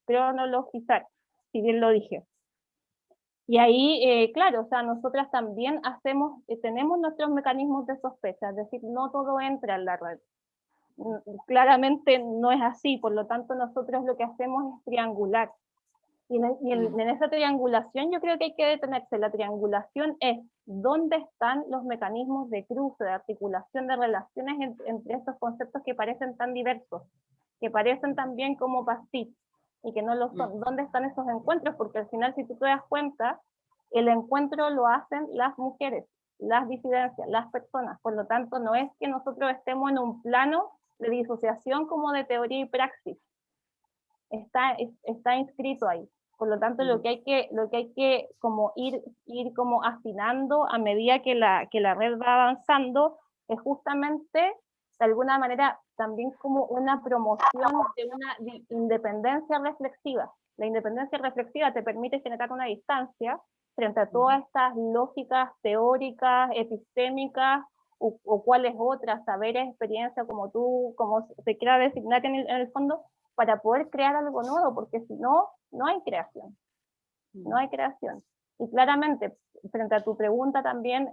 cronologizar, si bien lo dije. Y ahí, claro, o sea, nosotras también tenemos nuestros mecanismos de sospecha, es decir, no todo entra en la red. Claramente no es así, por lo tanto nosotros lo que hacemos es triangular. Y en esa triangulación yo creo que hay que detenerse. La triangulación es dónde están los mecanismos de cruce, de articulación de relaciones entre estos conceptos que parecen tan diversos, que parecen también como pastiches. y que no lo son. ¿Dónde están esos encuentros? Porque al final, si tú te das cuenta, el encuentro lo hacen las mujeres, las disidencias, las personas. Por lo tanto, no es que nosotros estemos en un plano de disociación como de teoría y praxis. Está inscrito ahí. Por lo tanto, lo que hay que como ir como afinando a medida que la red va avanzando es justamente, de alguna manera, también como una promoción de una independencia reflexiva. La independencia reflexiva te permite generar una distancia frente a todas estas lógicas teóricas, epistémicas, o cuáles otras, saberes, experiencias, como se quiera designar en el fondo, para poder crear algo nuevo, porque si no, no hay creación. No hay creación. Y claramente, frente a tu pregunta también,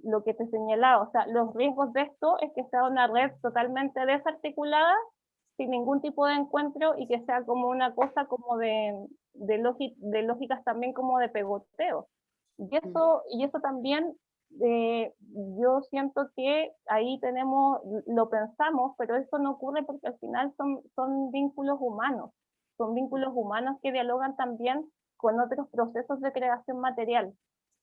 lo que te señalaba, o sea, los riesgos de esto es que sea una red totalmente desarticulada, sin ningún tipo de encuentro, y que sea como una cosa como de lógicas también como de pegoteo. Y eso también, yo siento que ahí lo pensamos, pero eso no ocurre porque al final son vínculos humanos que dialogan también con otros procesos de creación material.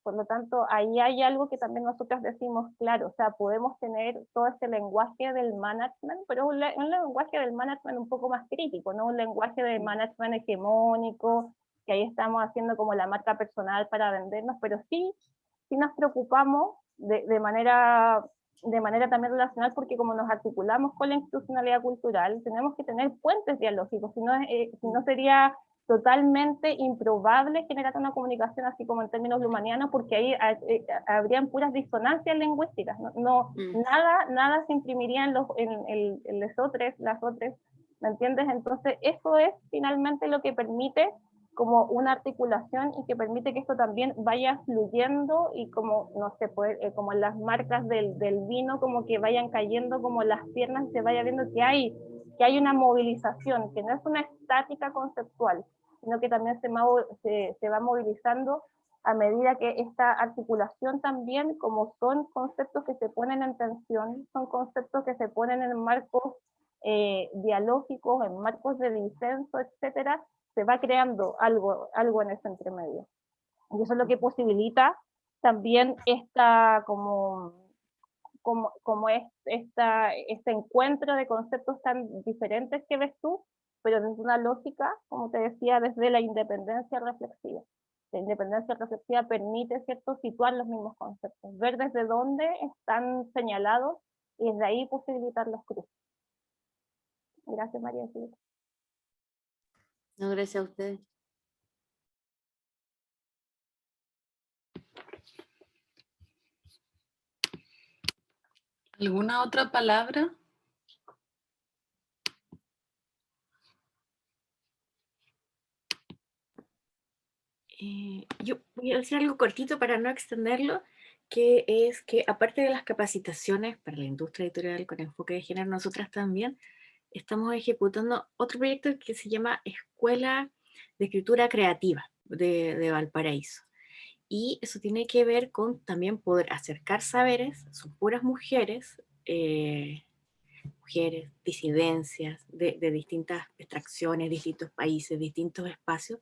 Por lo tanto, ahí hay algo que también nosotros decimos, claro, o sea, podemos tener todo este lenguaje del management, pero un lenguaje del management un poco más crítico, no un lenguaje de management hegemónico, que ahí estamos haciendo como la marca personal para vendernos, pero sí nos preocupamos de manera también relacional, porque como nos articulamos con la institucionalidad cultural, tenemos que tener puentes dialógicos, si no sería totalmente improbable generar una comunicación así como en términos lumanianos, porque ahí habrían puras disonancias lingüísticas, nada se imprimiría en las otras, ¿me entiendes? Entonces eso es finalmente lo que permite como una articulación y que permite que esto también vaya fluyendo y como, no sé, como las marcas del vino, como que vayan cayendo como las piernas, se vaya viendo que hay una movilización, que no es una estática conceptual, sino que también se va movilizando a medida que esta articulación también, como son conceptos que se ponen en tensión, son conceptos que se ponen en marcos dialógicos, en marcos de disenso, etcétera, se va creando algo en ese entremedio. Y eso es lo que posibilita también este encuentro de conceptos tan diferentes que ves tú, pero desde una lógica, como te decía, desde la independencia reflexiva. La independencia reflexiva permite, ¿cierto?, situar los mismos conceptos, ver desde dónde están señalados y desde ahí posibilitar los cruces. Gracias, María Silvia. No, gracias a ustedes. ¿Alguna otra palabra? Yo voy a decir algo cortito para no extenderlo, que es que aparte de las capacitaciones para la industria editorial con enfoque de género, nosotras también estamos ejecutando otro proyecto que se llama Escuela de Escritura Creativa de Valparaíso. Y eso tiene que ver con también poder acercar saberes, son puras mujeres, disidencias de distintas extracciones, distintos países, distintos espacios,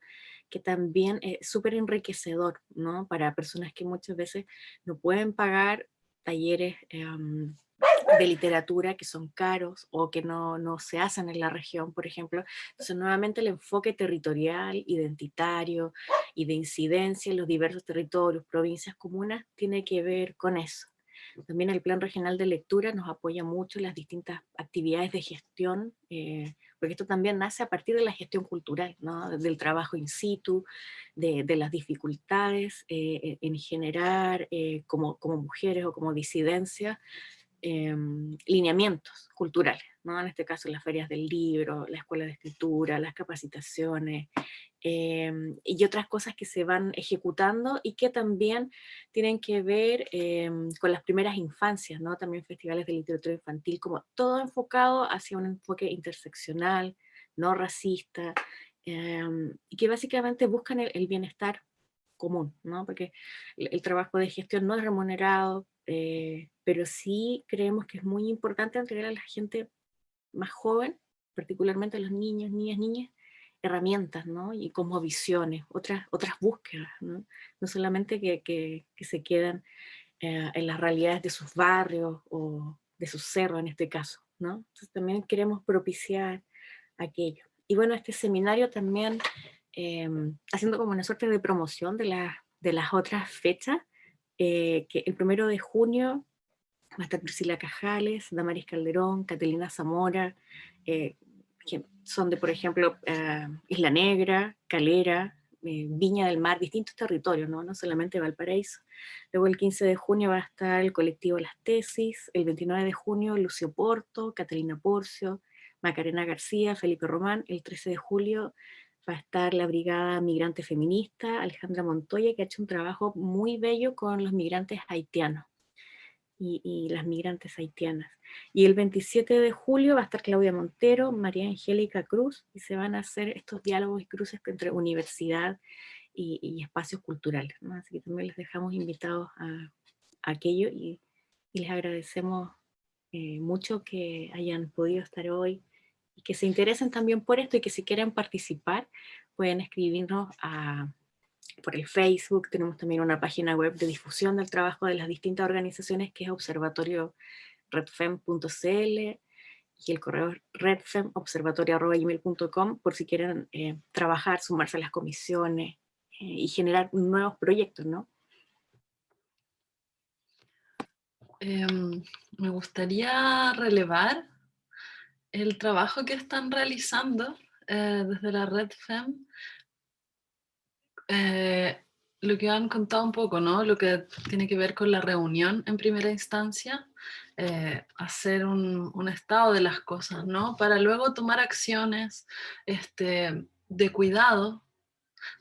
que también es súper enriquecedor, ¿no? Para personas que muchas veces no pueden pagar talleres de literatura que son caros o que no se hacen en la región, por ejemplo. Entonces, nuevamente el enfoque territorial, identitario y de incidencia en los diversos territorios, provincias, comunas, tiene que ver con eso. También el Plan Regional de Lectura nos apoya mucho en las distintas actividades de gestión, porque esto también nace a partir de la gestión cultural, ¿no? Del trabajo in situ, de las dificultades en generar, como mujeres o como disidencias, lineamientos culturales, ¿no? En este caso las ferias del libro, la escuela de escritura, las capacitaciones, y otras cosas que se van ejecutando y que también tienen que ver con las primeras infancias, ¿no? También festivales de literatura infantil, como todo enfocado hacia un enfoque interseccional, no racista, y que básicamente buscan el bienestar común, ¿no? Porque el trabajo de gestión no es remunerado, pero sí creemos que es muy importante entregar a la gente más joven, particularmente a los niños, niñas, herramientas, ¿no? Y como visiones, otras búsquedas, ¿no? No solamente que se quedan en las realidades de sus barrios o de sus cerros en este caso, ¿no? Entonces también queremos propiciar aquello. Y bueno, este seminario también, haciendo como una suerte de promoción de las otras fechas, que el 1 de junio va a estar Priscila Cajales, Damaris Calderón, Catalina Zamora, que son de, por ejemplo, Isla Negra, Calera, Viña del Mar, distintos territorios, ¿no? No solamente Valparaíso. Luego el 15 de junio va a estar el colectivo Las Tesis, el 29 de junio Lucio Porto, Catalina Porcio, Macarena García, Felipe Román, el 13 de julio va a estar la Brigada Migrante Feminista, Alejandra Montoya, que ha hecho un trabajo muy bello con los migrantes haitianos y las migrantes haitianas. Y el 27 de julio va a estar Claudia Montero, María Angélica Cruz, y se van a hacer estos diálogos y cruces entre universidad y espacios culturales, ¿no? Así que también les dejamos invitados a aquello y les agradecemos mucho que hayan podido estar hoy y que se interesen también por esto y que si quieren participar pueden escribirnos por el Facebook. Tenemos también una página web de difusión del trabajo de las distintas organizaciones que es observatorioredfem.cl y el correo redfemobservatorio@gmail.com por si quieren trabajar, sumarse a las comisiones y generar nuevos proyectos, ¿no? Me gustaría relevar el trabajo que están realizando desde la Red FEM, lo que han contado un poco, ¿no? Lo que tiene que ver con la reunión en primera instancia, hacer un estado de las cosas, ¿no? Para luego tomar acciones de cuidado,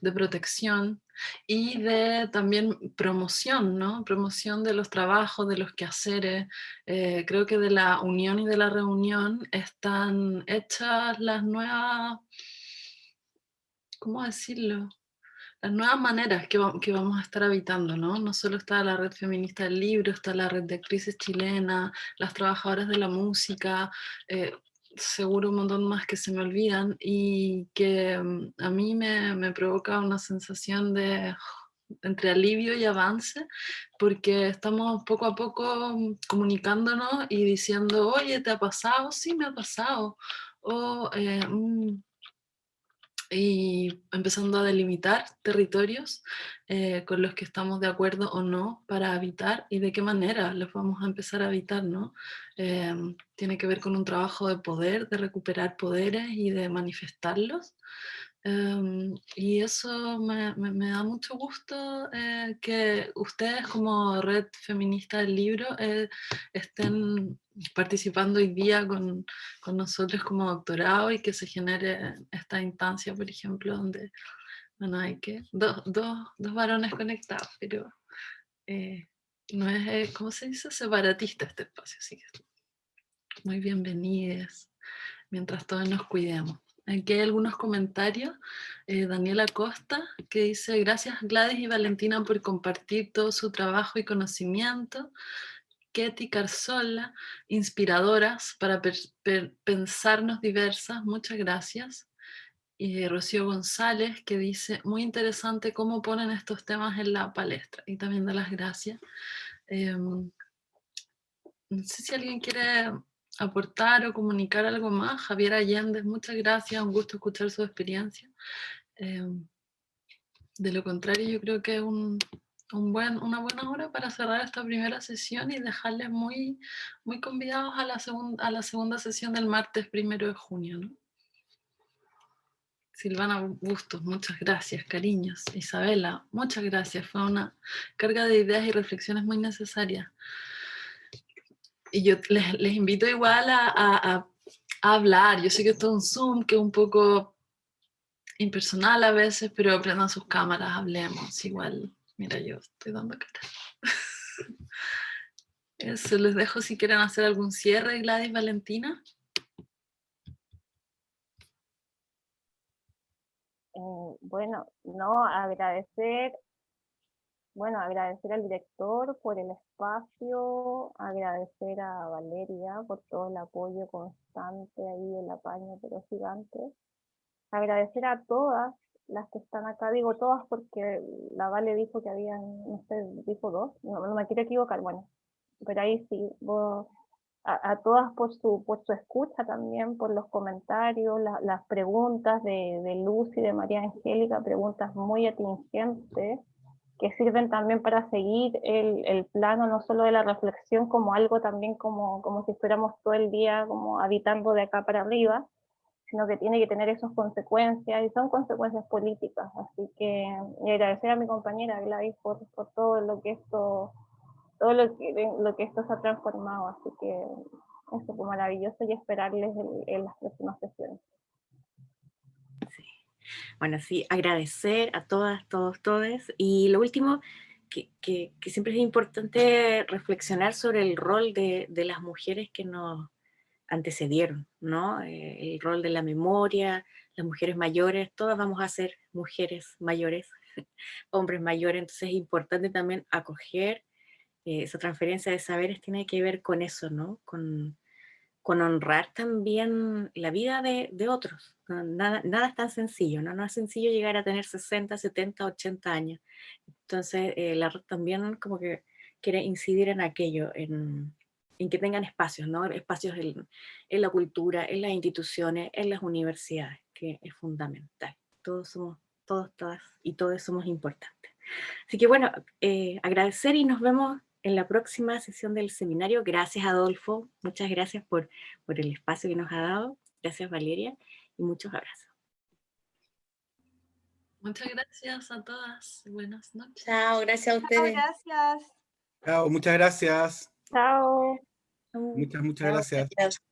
de protección y de también promoción, ¿no? Promoción de los trabajos, de los quehaceres. Creo que de la unión y de la reunión están hechas las nuevas, ¿cómo decirlo? Las nuevas maneras que vamos a estar habitando, ¿no? No solo está la red feminista del libro, está la red de actrices chilenas, las trabajadoras de la música, seguro un montón más que se me olvidan y que a mí me provoca una sensación de entre alivio y avance, porque estamos poco a poco comunicándonos y diciendo, oye, ¿te ha pasado? Sí, me ha pasado. O, y empezando a delimitar territorios con los que estamos de acuerdo o no para habitar y de qué manera los vamos a empezar a habitar, ¿no? Tiene que ver con un trabajo de poder, de recuperar poderes y de manifestarlos. Y eso me da mucho gusto que ustedes como Red Feminista del Libro estén participando hoy día con nosotros como doctorado y que se genere esta instancia, por ejemplo, donde bueno, hay que dos varones conectados, pero no es, ¿cómo se dice? Separatista este espacio, así que muy bienvenidos mientras todos nos cuidemos. Aquí hay algunos comentarios. Daniela Costa, que dice, gracias Gladys y Valentina por compartir todo su trabajo y conocimiento. Ketty Carzola, inspiradoras para pensarnos diversas, muchas gracias. Y Rocío González, que dice, muy interesante cómo ponen estos temas en la palestra. Y también da las gracias. No sé si alguien quiere aportar o comunicar algo más. Javier Allende, muchas gracias, un gusto escuchar su experiencia. De lo contrario, yo creo que es una buena hora para cerrar esta primera sesión y dejarles muy, muy convidados a la segunda sesión del martes 1 de junio, ¿no? Silvana Bustos, muchas gracias, cariños. Isabela, muchas gracias. Fue una carga de ideas y reflexiones muy necesarias. Y yo les invito igual a hablar. Yo sé que esto es un Zoom que es un poco impersonal a veces, pero prendan sus cámaras, hablemos. Igual, mira, yo estoy dando cara. Eso, les dejo si quieren hacer algún cierre, Gladys, Valentina. Bueno, no, agradecer al director por el espacio, agradecer a Valeria por todo el apoyo constante ahí, el apaño, pero gigante. agradecer a todas las que están acá, digo todas porque la Vale dijo que habían, no sé, dijo 2, no me quiero equivocar, bueno, pero ahí sí, a todas por su escucha también, por los comentarios, las preguntas de Luz y de María Angélica, preguntas muy atingentes, que sirven también para seguir el plano no solo de la reflexión como algo también como si estuviéramos todo el día como habitando de acá para arriba, sino que tiene que tener esas consecuencias, y son consecuencias políticas. Así que, y agradecer a mi compañera Gladys por todo lo que esto, todo lo que esto se ha transformado. Así que eso fue maravilloso, y esperarles en las próximas sesiones. Sí. Bueno, sí, agradecer a todas, todos, todes. Y lo último, que siempre es importante reflexionar sobre el rol de las mujeres que nos antecedieron, ¿no? El rol de la memoria, las mujeres mayores, todas vamos a ser mujeres mayores, hombres mayores, entonces es importante también acoger esa transferencia de saberes, tiene que ver con eso, ¿no? Con honrar también la vida de otros. Nada es tan sencillo, ¿no? No es sencillo llegar a tener 60, 70, 80 años. Entonces, la red también como que quiere incidir en aquello, en que tengan espacios, ¿no? Espacios en la cultura, en las instituciones, en las universidades, que es fundamental. Todos somos, todas y todos somos importantes. Así que bueno, agradecer y nos vemos en la próxima sesión del seminario. Gracias, Adolfo. Muchas gracias por el espacio que nos ha dado. Gracias, Valeria. Y muchos abrazos. Muchas gracias a todas. Buenas noches. Chao, gracias a ustedes. Gracias. Chao, muchas gracias. Chao. Muchas Chao, gracias. chao.